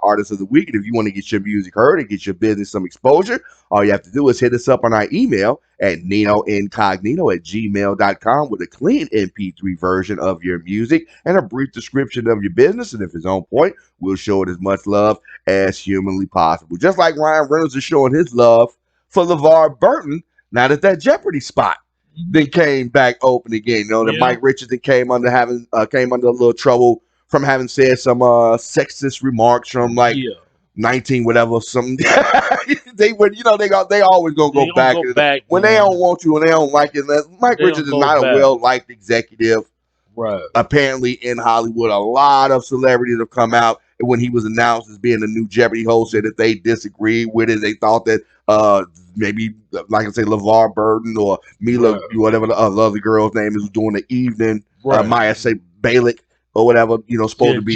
Artist of the Week. And if you want to get your music heard and get your business some exposure, all you have to do is hit us up on our email at ninoincognito@gmail.com with a clean MP3 version of your music and a brief description of your business. And if it's on point, we'll show it as much love as humanly possible. Just like Ryan Reynolds is showing his love for LeVar Burton now that Jeopardy spot then came back open again. That Mike Richardson came under a little trouble from having said some sexist remarks from 19 whatever something. They would, they always gonna go back when they don't want you and they don't like it. Mike Richardson is not a well-liked executive. Right. Apparently in Hollywood, a lot of celebrities have come out when he was announced as being the new Jeopardy host, said that they disagreed with it. They thought that maybe, like I say, LeVar Burton or Mila, whatever the other girl's name is, doing the evening. Maya say Balick or whatever, supposed to be.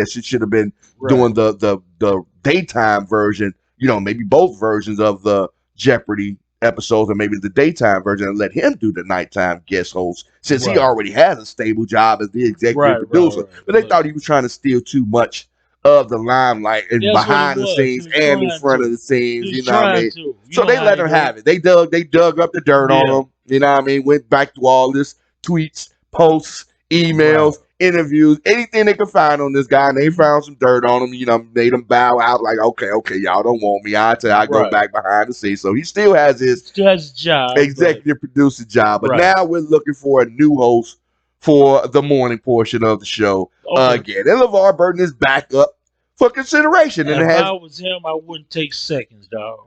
She should have been doing the daytime version. Maybe both versions of the Jeopardy episodes, or maybe the daytime version, and let him do the nighttime guest host, since he already has a stable job as the executive producer. But they thought he was trying to steal too much of the limelight and behind the scenes and in front of the scenes. You know what I mean? So they let him have it. They dug up the dirt on him. You know what I mean? Went back to all this tweets, posts, emails, interviews, anything they could find on this guy, and they found some dirt on him. Made him bow out like, okay, y'all don't want me. I go back behind the scenes. So he still has his job, executive producer job. But now we're looking for a new host for the morning portion of the show again. And LeVar Burton is back up for consideration. And if I was him, I wouldn't take seconds, dog.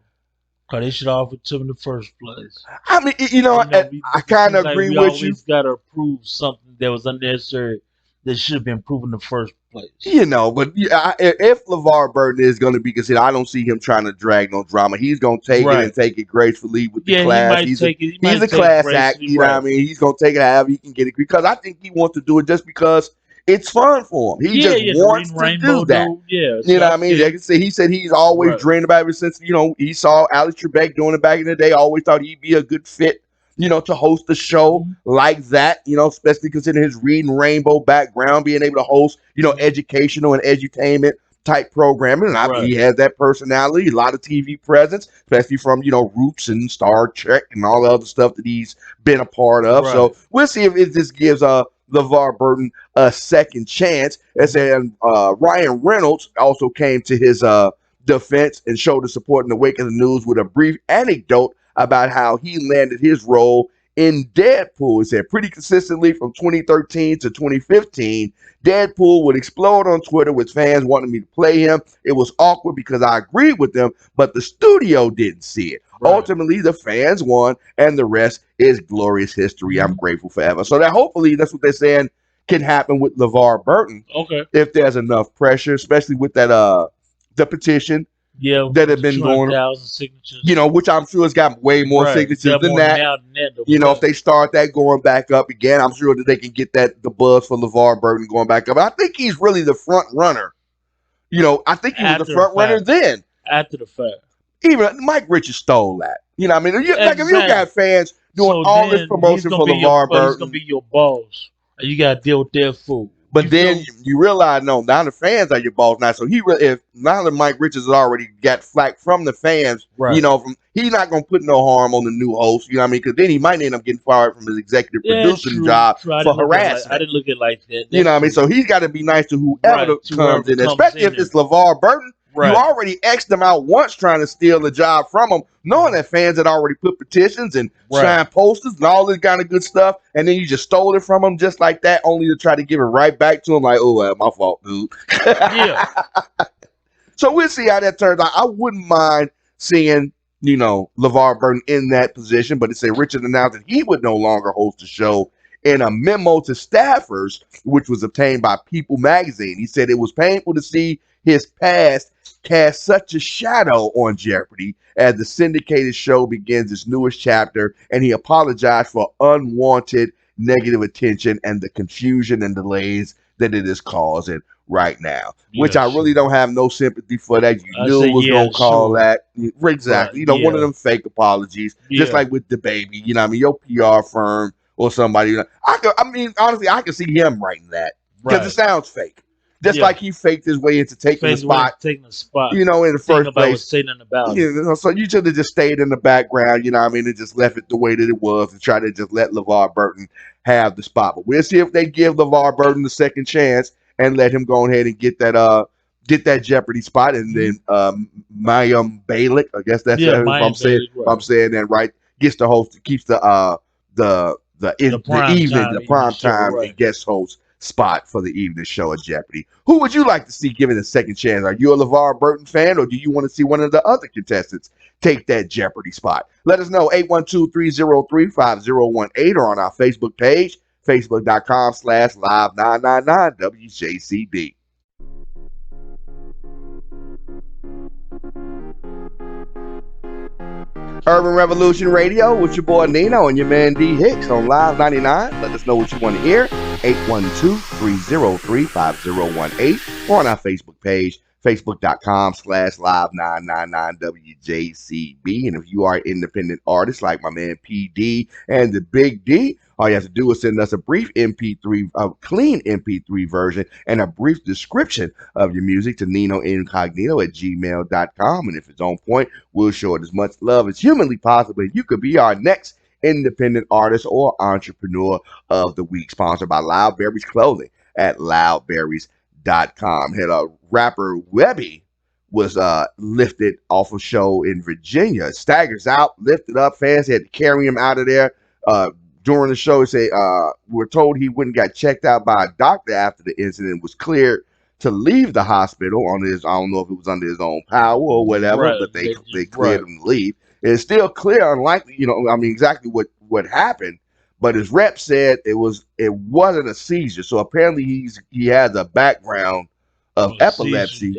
Because they should offer it to him in the first place. I mean, I kind of agree with you. We always got to approve something that was unnecessary that should have been proven in the first place. But if LeVar Burton is going to be considered, I don't see him trying to drag no drama. He's going to take it and take it gracefully with the class. He's a class act. You know what I mean? He's going to take it however he can get it, because I think he wants to do it just because it's fun for him. He just wants to do that. You know what I mean? He said he's always dreamed about it ever since, he saw Alex Trebek doing it back in the day. Always thought he'd be a good fit, to host a show like that, especially considering his Reading Rainbow background, being able to host, educational and edutainment type programming. And I think he has that personality, a lot of TV presence, especially from, Roots and Star Trek and all the other stuff that he's been a part of. So we'll see if this gives LeVar Burton a second chance. And Ryan Reynolds also came to his defense and showed his support in the wake of the news with a brief anecdote about how he landed his role in Deadpool. He said, pretty consistently from 2013 to 2015, Deadpool would explode on Twitter with fans wanting me to play him. It was awkward because I agreed with them, but the studio didn't see it. Ultimately, the fans won, and the rest is glorious history. I'm grateful forever. So that hopefully that's what they're saying can happen with LeVar Burton. If there's enough pressure, especially with that the petition that have been going, signatures. Which I'm sure has got way more signatures than that. If they start that going back up again, I'm sure that they can get the buzz for LeVar Burton going back up. I think he's really the front runner. I think he was the front runner then. After the fact. Even Mike Richards stole that. If you got fans doing all this promotion for LeVar Burton, he's gonna be your boss, and you gotta deal with their food. But then you realize, no, now the fans are your boss now. So if now that Mike Richards has already got flack from the fans, Right. He's not gonna put no harm on the new host. You know what I mean? Because then he might end up getting fired from his executive producing job for harassment. I didn't look at it like that. You know what I mean? So he's got to be nice to whoever comes in, especially if it's LeVar Burton. Right. You already X'd him out once trying to steal the job from him, knowing that fans had already put petitions and signed posters and all this kind of good stuff, and then you just stole it from him just like that, only to try to give it right back to him like, oh, my fault, dude. Yeah. So we'll see how that turns out. I wouldn't mind seeing, LeVar Burton in that position, but it said Richard announced that he would no longer host the show in a memo to staffers, which was obtained by People magazine. He said it was painful to see his past cast such a shadow on Jeopardy as the syndicated show begins its newest chapter, and he apologized for unwanted negative attention and the confusion and delays that it is causing right now, which I really don't have no sympathy for that. You knew it was going to call that. Exactly. Right. One of them fake apologies, just like with the baby, your PR firm or somebody. Honestly, I can see him writing that because it sounds fake. Just like he faked his way into taking the spot. In the first place. So you should have just stayed in the background, and just left it the way that it was and try to just let LeVar Burton have the spot. But we'll see if they give LeVar Burton the second chance and let him go ahead and get that Jeopardy spot. And then Mayim Bialik, I guess that's if I'm saying that right, gets the host, keeps the prime time and guest host spot for the evening show at Jeopardy. Who would you like to see given a second chance? Are you a LeVar Burton fan, or do you want to see one of the other contestants take that Jeopardy spot? Let us know, 812-303-5018, or on our Facebook page, facebook.com/live999WJCD. Urban Revolution Radio with your boy Nino and your man D Hicks on Live 99. Let us know what you want to hear. 812-303-5018, or on our Facebook page, facebook.com/live999WJCB. And if you are an independent artist like my man PD and the Big D, all you have to do is send us a brief MP3, a clean MP3 version, and a brief description of your music to ninoincognito@gmail.com. And if it's on point, we'll show it as much love as humanly possible. You could be our next independent artist or entrepreneur of the week, sponsored by Loudberries Clothing at loudberries.com. Had a rapper Webby was lifted off a show in Virginia. Staggers out, lifted up, fans had to carry him out of there. During the show, he said, we're told he wouldn't got checked out by a doctor after the incident, was cleared to leave the hospital on his, I don't know if it was under his own power or whatever, but they cleared him to leave. It's still clear, unlikely, exactly what happened, but his rep said it wasn't a seizure. So apparently he has a background of epilepsy,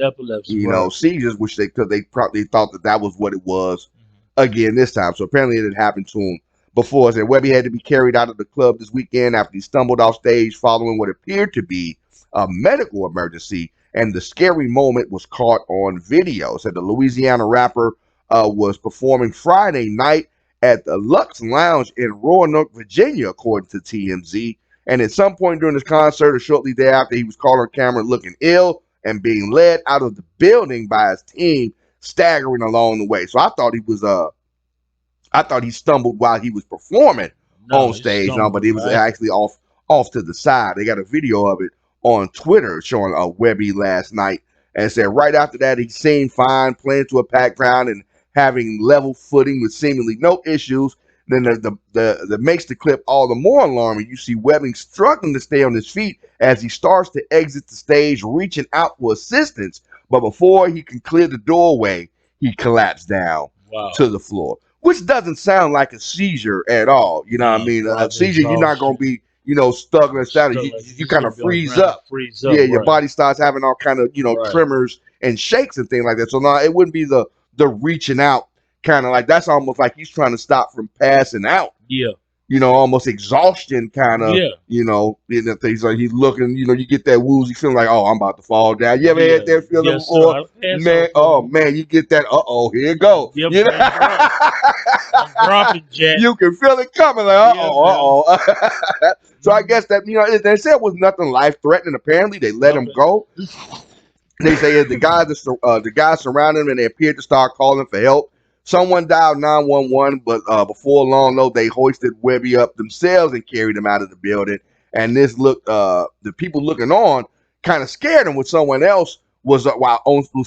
seizures, which they probably thought that was what it was again this time. So apparently it had happened to him before. Said Webby had to be carried out of the club this weekend after he stumbled off stage following what appeared to be a medical emergency, and the scary moment was caught on video. Said the Louisiana rapper was performing Friday night at the Lux Lounge in Roanoke, Virginia, according to TMZ. And at some point during this concert, or shortly thereafter, he was caught on camera looking ill and being led out of the building by his team, staggering along the way. So I thought he stumbled while he was performing on stage, but it was actually off to the side. They got a video of it on Twitter showing Webby last night, and said right after that he seemed fine, playing to a packed crowd and having level footing with seemingly no issues. Then the makes the clip all the more alarming. You see Webby struggling to stay on his feet as he starts to exit the stage, reaching out for assistance. But before he can clear the doorway, he collapsed down to the floor, which doesn't sound like a seizure at all. You know what I mean? A seizure, you're not going to be, stuck and static. You kind of freeze up. Yeah, your body starts having all kind of, tremors and shakes and things like that. So now it wouldn't be the reaching out kind of like, that's almost like he's trying to stop from passing out. Yeah. almost exhaustion kind of, Yeah, things like he's looking, you get that woozy feeling like, oh, I'm about to fall down. You ever yeah, had that feeling yes, sir. before? I passed Man, out oh before. man, you get that, here it go. Yep, I'm dropping. I'm dropping, Jack. You can feel it coming, like, Yeah, man. So I guess that, they said it was nothing life threatening. Apparently, they let him Okay. go. They say the guys surrounded him and they appeared to start calling for help. Someone dialed 911, but before long, though, they hoisted Webby up themselves and carried him out of the building. And the people looking on kind of scared him when someone else was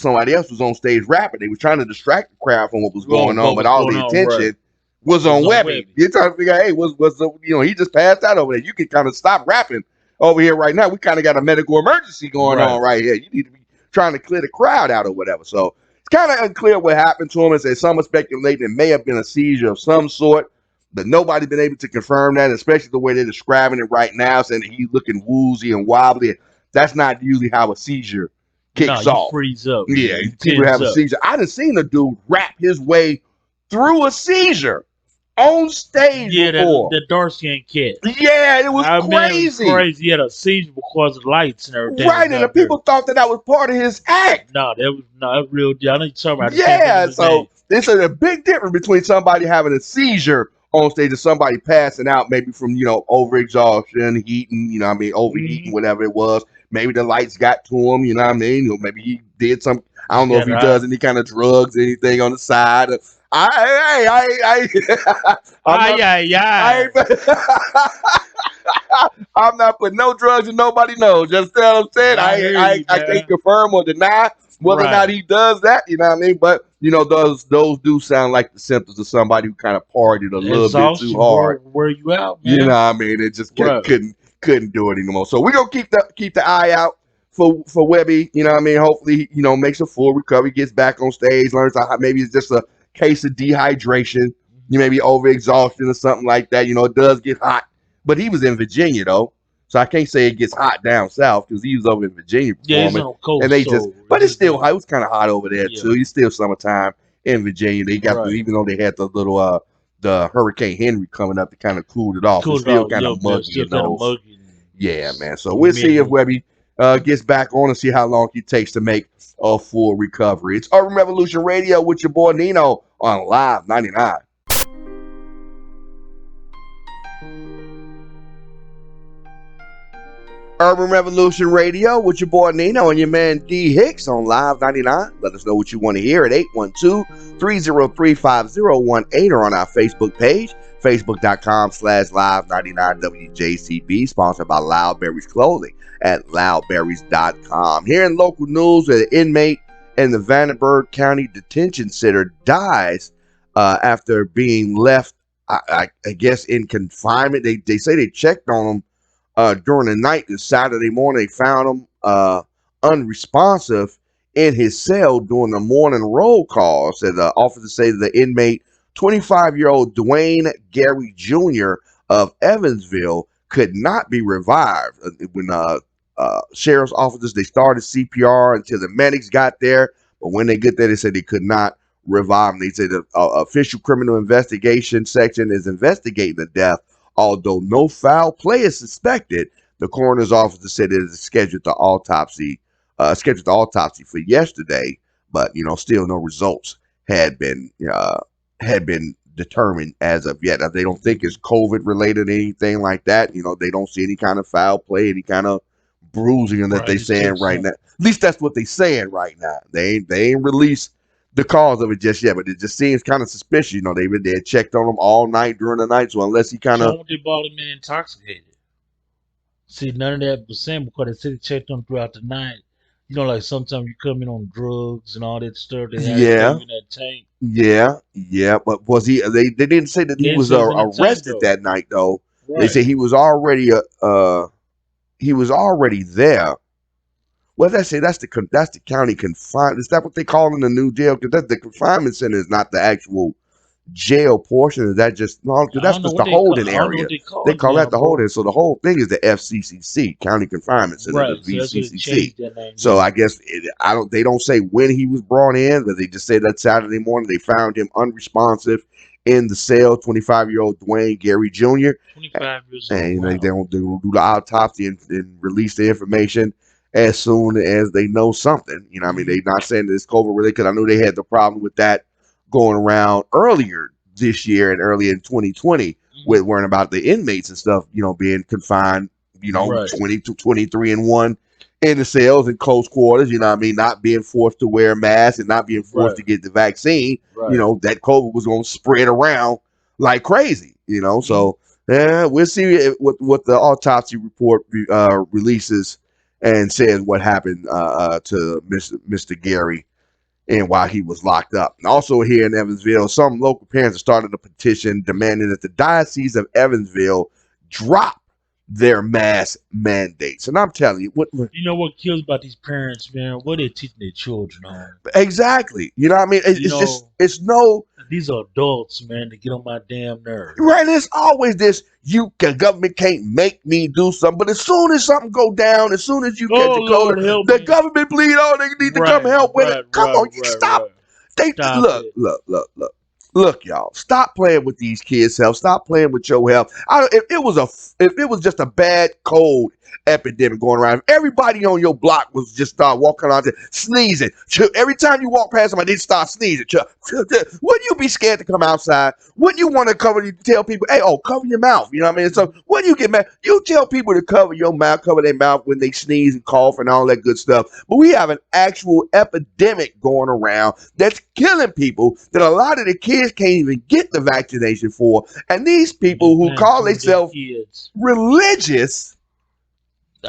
somebody else was on stage rapping. They were trying to distract the crowd from what was Oh, going on, what but was all going the on? Right. attention was Was on on Webby. Webby. You're trying to figure out, hey, what's the he just passed out over there. You can kind of stop rapping over here right now. We kind of got a medical emergency going on right here. You need to be trying to clear the crowd out or whatever. So it's kind of unclear what happened to him. And say some are speculating it may have been a seizure of some sort, but nobody's been able to confirm that, especially the way they're describing it right now, saying that he's looking woozy and wobbly. That's not usually how a seizure No, kicks you off. freeze up, Yeah, man. You people tense have a up. seizure. I done seen a dude rap his way through a seizure on stage Yeah, before. that dark skin cat. Yeah, it was I mean, it was crazy. crazy. He had a seizure because of the lights and everything Right, was and the out there. people thought that was part of his act. No, that was real deal. I know you're talking about. I just can't think of Yeah, his so name. there's a big difference between somebody having a seizure on stage and somebody passing out, maybe from overexhaustion, heating, overheating, Mm-hmm. whatever it was. Maybe the lights got to him, you know what I mean? Or maybe he did some. I He don't know if got he high. does any kind of drugs, anything on the side. I'm Ay, not. ay, I ay. ain't. I'm not putting no drugs and nobody knows. Just tell what I'm saying. I hear you, I can't man. confirm or deny whether or not Right. he does that. You know what I mean? But those do sound like the symptoms of somebody who kind of partied a little bit too Exhaustion, hard. where you out, You know man? what I mean? It just Right. couldn't do it anymore. So we're gonna keep the eye out for Webby. You know what I mean? Hopefully, makes a full recovery, gets back on stage, learns how maybe it's just a case of dehydration. You maybe overexhaustion or something like that. It does get hot. But he was in Virginia though. So I can't say it gets hot down south because he was over in Virginia Yeah, he's performing. on the coast, And they so but it's he's still hot. It was kind of hot over there yeah. too. It's still summertime in Virginia. They got Right. even though they had the little the Hurricane Henry coming up to kind of cool it off. It's Cooled still off a kind little of bit, muggy still in kind of those. muggy. Yeah, man. So we'll see if Webby gets back on and see how long he takes to make a full recovery. It's Urban Revolution Radio with your boy Nino on Live 99. Urban Revolution Radio with your boy Nino and your man D Hicks on Live 99. Let us know what you want to hear at 812-303-5018 or on our Facebook page, facebook.com/live99WJCB, sponsored by Loudberries Clothing at loudberries.com. Here in local news, an inmate in the Vandenberg County Detention Center dies after being left, I guess, in confinement. They say they checked on him during the night. This Saturday morning, they found him unresponsive in his cell during the morning roll call. Said the officers say the inmate, 25-year-old Dwayne Gary Jr. of Evansville, could not be revived. When sheriff's officers, they started CPR until the medics got there, but when they get there, they said they could not revive him. They said the official criminal investigation section is investigating the death. Although no foul play is suspected, the coroner's office said it is scheduled the autopsy for yesterday, but still no results had been determined as of yet. They don't think it's COVID related or anything like that. They don't see any kind of foul play, any kind of bruising that they saying right now. At least that's what they saying right now. They ain't released the cause of it just yet, but it just seems kind of suspicious. They had checked on him all night during the night, so unless he kind of they bought him in intoxicated. See, none of that was saying because they said they checked on throughout the night. Like sometimes you come in on drugs and all that stuff. They had in that tank. Yeah, but was he? They didn't say that he was arrested that night though. Right. They say he was already there. Well, that's the county confinement. Is that what they call in the new jail? Because that's the confinement center is not the actual jail portion. Is that just no? Because that's just the holding area. They call that the holding. So the whole thing is the FCCC, County Confinement Center, right, the VCCC. So I guess they don't say when he was brought in, but they just say that Saturday morning they found him unresponsive in the cell, 25-year-old Dwayne Gary Jr. 25 years old. And Wow. they don't do the autopsy and release the information as soon as they know something. You know, I mean, Mm-hmm. they not saying that it's COVID related because I know they had the problem with that going around earlier this year and early in 2020 with worrying about the inmates and stuff, you know, being confined, you know, Right. 20 to 23 and 1 in the cells in close quarters, you know what I mean, not being forced to wear masks and not being forced Right. to get the vaccine, Right. you know, that COVID was going to spread around like crazy, you know. So, yeah, we'll see what the autopsy report releases and says what happened to Mr. Gary and while he was locked up. And also here in Evansville, some local parents have started a petition demanding that the Diocese of Evansville drop their mask mandates. And I'm telling you, what You know what kills about these parents, man? What they teaching their children on. exactly, you know what I mean? You It's just, know, it's no, these are adults, man. They get on my damn nerves. right, there's always this, government can't make me do something, but as soon as something go down, as soon as you catch Oh a cold, Lord, help the me! government bleed, oh, they need to come Right, help with it. right, Come right, on, right, stop. right. They Stop look, it. look, look, look. Look, y'all, stop playing with these kids' health. Stop playing with your health. If it was just a bad cold epidemic going around, if everybody on your block was just start walking out there sneezing. Every time you walk past somebody, they start sneezing. Wouldn't you be scared to come outside? Wouldn't you want to tell people, hey, oh, cover your mouth? You know what I mean? So when you get mad, you tell people to cover your mouth, cover their mouth when they sneeze and cough and all that good stuff. But we have an actual epidemic going around that's killing people that a lot of the kids can't even get the vaccination for. And these people who call themselves kids. religious,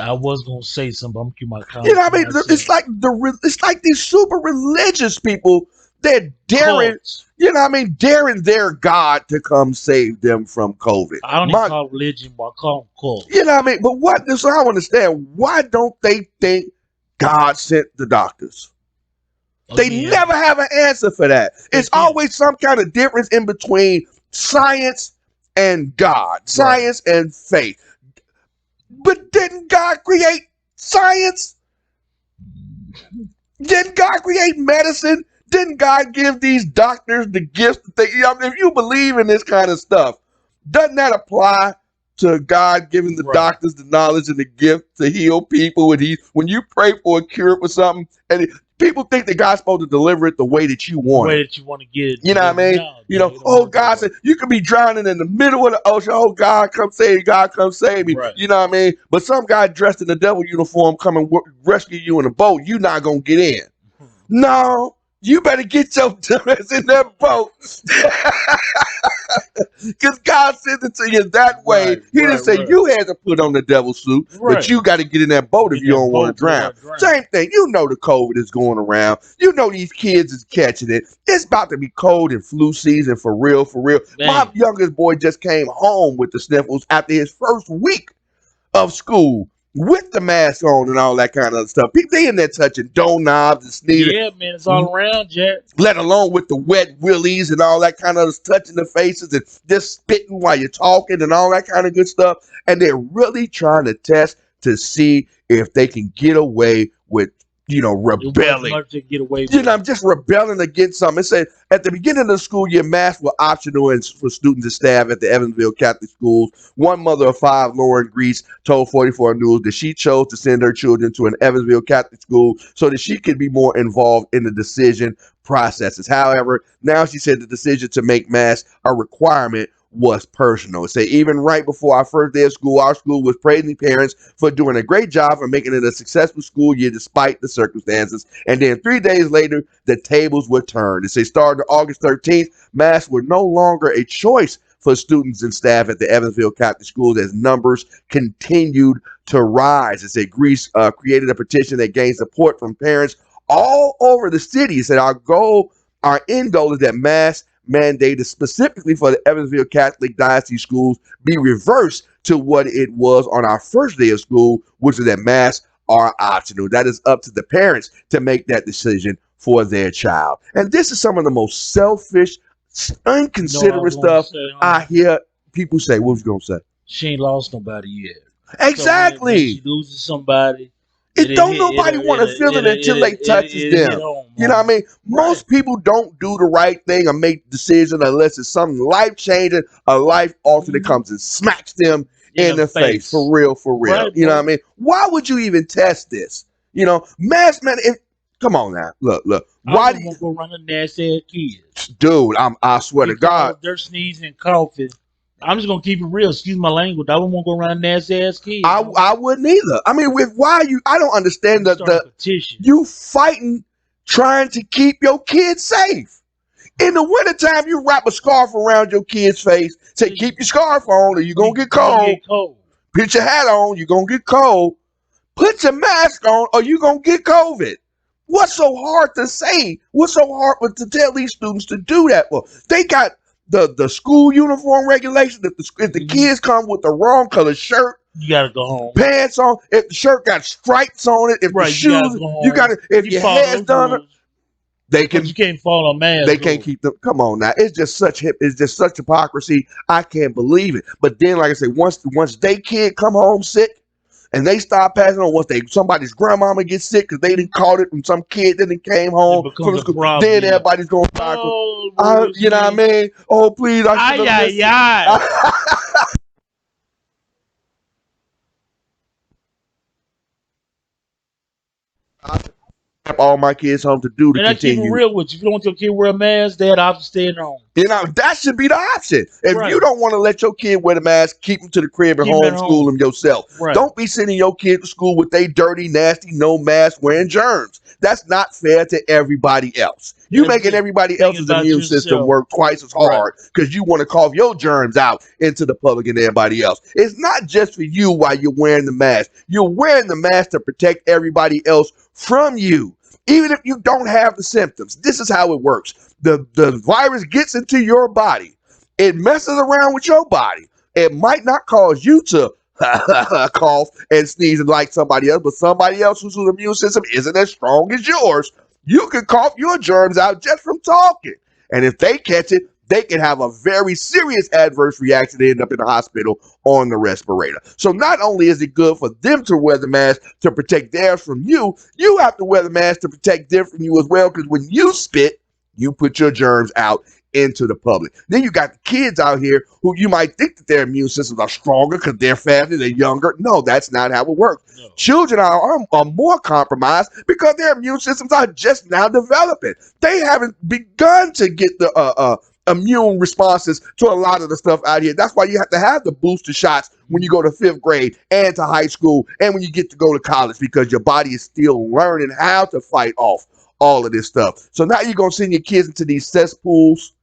I was gonna say something, but I'm keep my you comment know what to I mean? myself. It's like these super religious people that daring, Cults. you know what I mean, daring their God to come save them from COVID. I don't even call it religion, but I call them cults. You know what I mean? But so I don't understand, why don't they think God sent the doctors? They Again, never have an answer for that. It's Again. always some kind of difference in between science and God, science and faith. But didn't God create science? Didn't God create medicine? Didn't God give these doctors the gifts that they, you know, if you believe in this kind of stuff, doesn't that apply to God giving the doctors the knowledge and the gift to heal people? And when you pray for a cure for something, and people think that God's supposed to deliver it the way that you want the way it. that you want to get it. You know what I mean? No, you know, oh, God said, you could be drowning in the middle of the ocean. Oh, God, come save me. God, come save me. Right. You know what I mean? But some guy dressed in the devil uniform come and rescue you in a boat. You're not going to get in. No, you better get your dumbass in that boat. Because God sent it to you that way. He didn't say you had to put on the devil suit, but you got to get in that boat if you don't want to drown. Same thing. You know the COVID is going around. You know these kids is catching it. It's about to be cold and flu season for real, for real. Man. My youngest boy just came home with the sniffles after his first week of school with the mask on and all that kind of stuff. People, they in there touching doorknobs and sneezing. Yeah, man, it's all around, Jack. Let alone with the wet willies and all that kind of touching the faces and just spitting while you're talking and all that kind of good stuff. And they're really trying to test to see if they can get away with, you know, rebelling. Much to get away with. You know, I'm just rebelling against something. It said at the beginning of the school year, masks were optional for students and staff at the Evansville Catholic schools. One mother of five, Lauren Grease, told 44 News that she chose to send her children to an Evansville Catholic school so that she could be more involved in the decision processes. However, now she said the decision to make masks a requirement was personal. Say even right before our first day of school, our school was praising parents for doing a great job for making it a successful school year despite the circumstances. And then 3 days later, the tables were turned. It says starting August 13th, masks were no longer a choice for students and staff at the Evansville Catholic schools as numbers continued to rise. It said Greece created a petition that gained support from parents all over the city. It said our end goal is that masks mandated specifically for the Evansville Catholic Diocese schools be reversed to what it was on our first day of school, which is that masks are optional. That is up to the parents to make that decision for their child. And this is some of the most selfish, inconsiderate stuff I hear people say. What was you going to say? She ain't lost nobody yet. Exactly. So when she loses somebody, It don't nobody want to feel it until they touches hit them. home, You know what I man. mean? Most people don't do the right thing or make decisions unless it's something life changing, a life alter that comes and smacks them In in the the face. For face. real, for real. Right, You know bro. what I mean? Why would you even test this? You know, mask man. Come on now, look. I Why, wouldn't want to go around a nasty ass kids. dude? I swear to People all God, they're sneezing and coughing. I'm just gonna keep it real. Excuse my language. I wouldn't want to go around a nasty ass kids. I wouldn't either. I mean, with why you? I don't understand Start a the petition. you fighting trying to keep your kids safe. In the wintertime, you wrap a scarf around your kid's face. Say, keep your scarf on or you're going to get cold. Put your hat on, you're going to get cold. Put your mask on or you're going to get COVID. What's so hard to say? What's so hard to tell these students to do that? Well, they got the school uniform regulation. If the kids come with the wrong color shirt, you gotta go home. Pants on. If the shirt got stripes on it, if the shoes, you got to. If your hair's done, they can. But you can't follow a mask. They can't keep them. Come on now, it's just such hypocrisy. I can't believe it. But then, like I say, once they kid come home sick, and they start passing on, once somebody's grandmama gets sick because they didn't caught it from some kid that came home from the school, then everybody's going back. Oh, you know what I mean? Oh, please, I should have listened. All my kids home to do to and continue. I keep it real with you. If you don't want your kid wear a mask, they had the option to stay at home. You know, that should be the option. If you don't want to let your kid wear the mask, keep them to the crib and homeschool them yourself. Right. Don't be sending your kid to school with they dirty, nasty, no mask wearing germs. That's not fair to everybody else. You making everybody else's immune system work twice as hard because you want to cough your germs out into the public and everybody else. It's not just for you while you're wearing the mask. You're wearing the mask to protect everybody else from you. Even if you don't have the symptoms, this is how it works. The virus gets into your body. It messes around with your body. It might not cause you to cough and sneeze like somebody else, but somebody else whose immune system isn't as strong as yours, you can cough your germs out just from talking. And if they catch it, they can have a very serious adverse reaction to end up in the hospital on the respirator. So not only is it good for them to wear the mask to protect theirs from you, you have to wear the mask to protect them from you as well, because when you spit, you put your germs out into the public. Then you got the kids out here who you might think that their immune systems are stronger because they're faster, they're younger. No, that's not how it works. No. Children are more compromised because their immune systems are just now developing. They haven't begun to get the immune responses to a lot of the stuff out here. That's why you have to have the booster shots when you go to 5th grade and to high school and when you get to go to college, because your body is still learning how to fight off all of this stuff. So now you're going to send your kids into these cesspools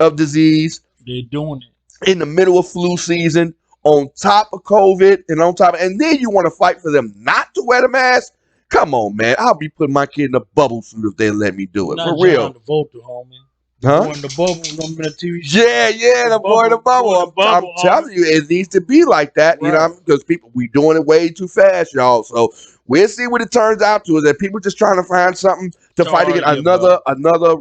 of disease. They're doing it in the middle of flu season, on top of COVID, and then you want to fight for them not to wear the mask? Come on, man. I'll be putting my kid in a bubble suit if they let me do it. For real. Huh? The bubble, remember the TV show? Yeah, the boy in the bubble. I'm telling you, it needs to be like that, you know, because we doing it way too fast, y'all. So we'll see what it turns out to. Is that people just trying to find something to fight against another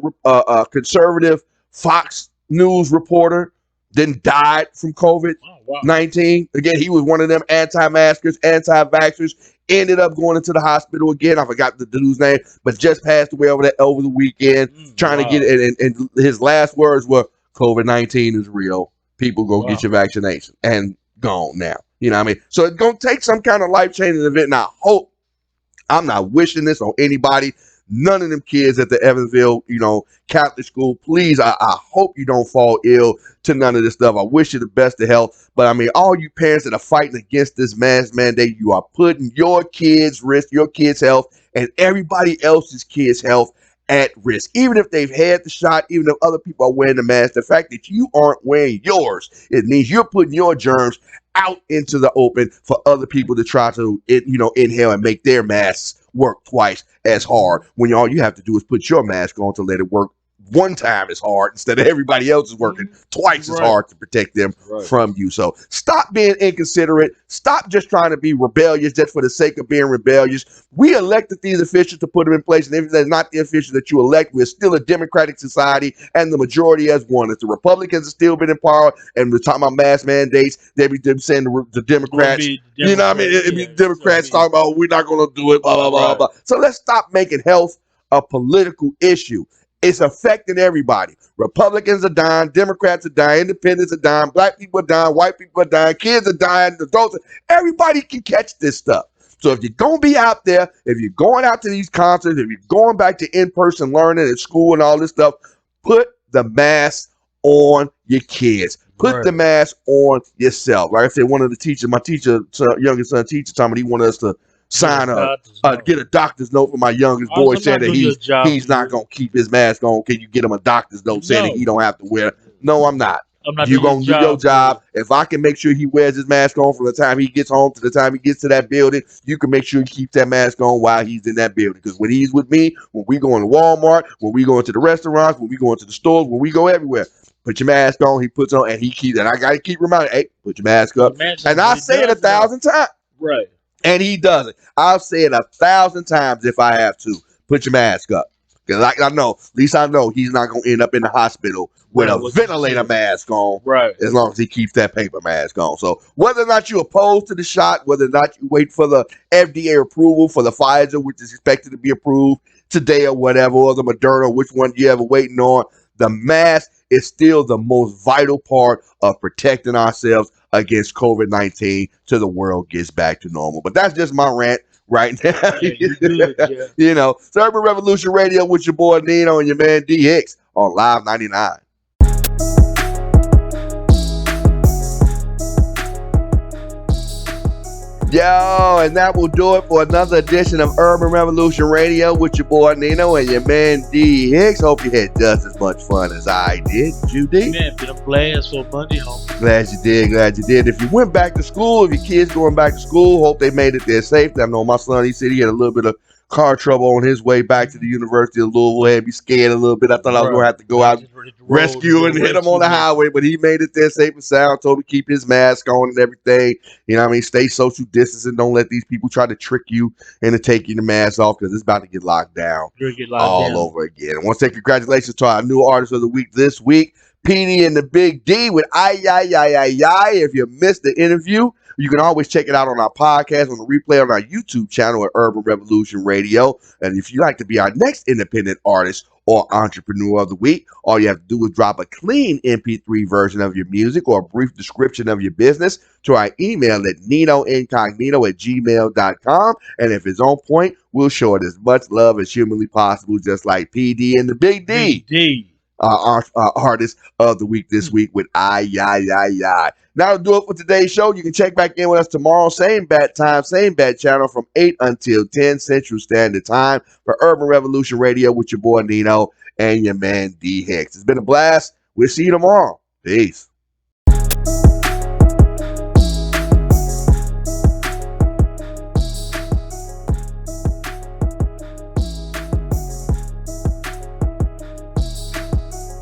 conservative Fox News reporter then died from COVID-19. Again, he was one of them anti-maskers, anti-vaxxers. Ended up going into the hospital again. I forgot the dude's name, but just passed away over the weekend. Trying to get it, and his last words were, "COVID-19 is real. People go get your vaccination," and gone now. You know what I mean? So it's gonna take some kind of life-changing event. And I hope, I'm not wishing this on anybody. None of them kids at the Evansville, Catholic school, please, I hope you don't fall ill to none of this stuff. I wish you the best of health. But I mean, all you parents that are fighting against this mask mandate, you are putting your kids' risk, your kids' health, and everybody else's kids' health at risk. Even if they've had the shot, even if other people are wearing the mask, the fact that you aren't wearing yours, it means you're putting your germs out into the open for other people to try to, inhale and make their masks work twice as hard, when all you have to do is put your mask on to let it work one time as hard instead of everybody else is working twice as Right. hard to protect them Right. from you. So stop being inconsiderate. Stop just trying to be rebellious just for the sake of being rebellious. We elected these officials to put them in place, and if they're not the officials that you elect, we're still a democratic society, and the majority has won. If the Republicans have still been in power, and we're talking about mass mandates, they be saying the Democrats. You know what I mean? It'd be Democrats talking about we're not going to do it, blah, blah, blah, Right. blah. So let's stop making health a political issue. It's affecting everybody. Republicans are dying, Democrats are dying, independents are dying, black people are dying, white people are dying, kids are dying, adults. Everybody can catch this stuff. So if you're going to be out there, if you're going out to these concerts, if you're going back to in-person learning at school and all this stuff, put the mask on your kids. Put Right. the mask on yourself. Like I said, one of the teachers, my teacher, youngest son teacher, told me he wanted us to sign up, get a doctor's note for my youngest boy saying that he's not going to keep his mask on. Can you get him a doctor's note saying that he don't have to wear it? No, I'm not. I'm not You doing gonna do your job. If I can make sure he wears his mask on from the time he gets home to the time he gets to that building, you can make sure he keeps that mask on while he's in that building. Because when he's with me, when we go into Walmart, when we go into the restaurants, when we go into the stores, when we go everywhere, put your mask on. He puts on, and he keeps. And I gotta keep reminding, hey, put your mask up. And I say it 1,000 times. Right. And he does it. I'll say it 1,000 times if I have to. Put your mask up. Because I know, at least I know he's not going to end up in the hospital with a ventilator mask on. Right. As long as he keeps that paper mask on. So whether or not you're opposed to the shot, whether or not you wait for the FDA approval for the Pfizer, which is expected to be approved today or whatever, or the Moderna, which one you ever waiting on, the mask is still the most vital part of protecting ourselves against COVID-19 till the world gets back to normal. But that's just my rant right now. Yeah, you good, yeah. You know, it's Urban Revolution Radio with your boy Nino and your man D Hicks on Live 99. Yo, and that will do it for another edition of Urban Revolution Radio with your boy Nino and your man D Hicks. Hope you had just as much fun as I did. Did you, D? Man, been a blast for Monday, homie. Glad you did. Glad you did. If you went back to school, if your kids going back to school, hope they made it there safe. I know my son, he said he had a little bit of car trouble on his way back to the University of Louisville. Had me scared a little bit. I thought I was going to have to go out and rescue and hit him on the highway, but he made it there safe and sound. Told me to keep his mask on and everything. You know what I mean? Stay social distancing. Don't let these people try to trick you into taking the mask off because it's about to get locked down all over again. I want to say congratulations to our new artist of the week this week, Petey and the Big D with Ay. If you missed the interview, you can always check it out on our podcast, on the replay on our YouTube channel at Urban Revolution Radio. And if you'd like to be our next independent artist or entrepreneur of the week, all you have to do is drop a clean MP3 version of your music or a brief description of your business to our email at ninoincognito@gmail.com. And if it's on point, we'll show it as much love as humanly possible, just like PD and the Big D. Our artist of the week this week with Ay. Now to do it for today's show. You can check back in with us tomorrow, same bat time, same bat channel from 8 until 10 Central Standard Time for Urban Revolution Radio with your boy Nino and your man D Hicks. It's been a blast. We'll see you tomorrow. Peace.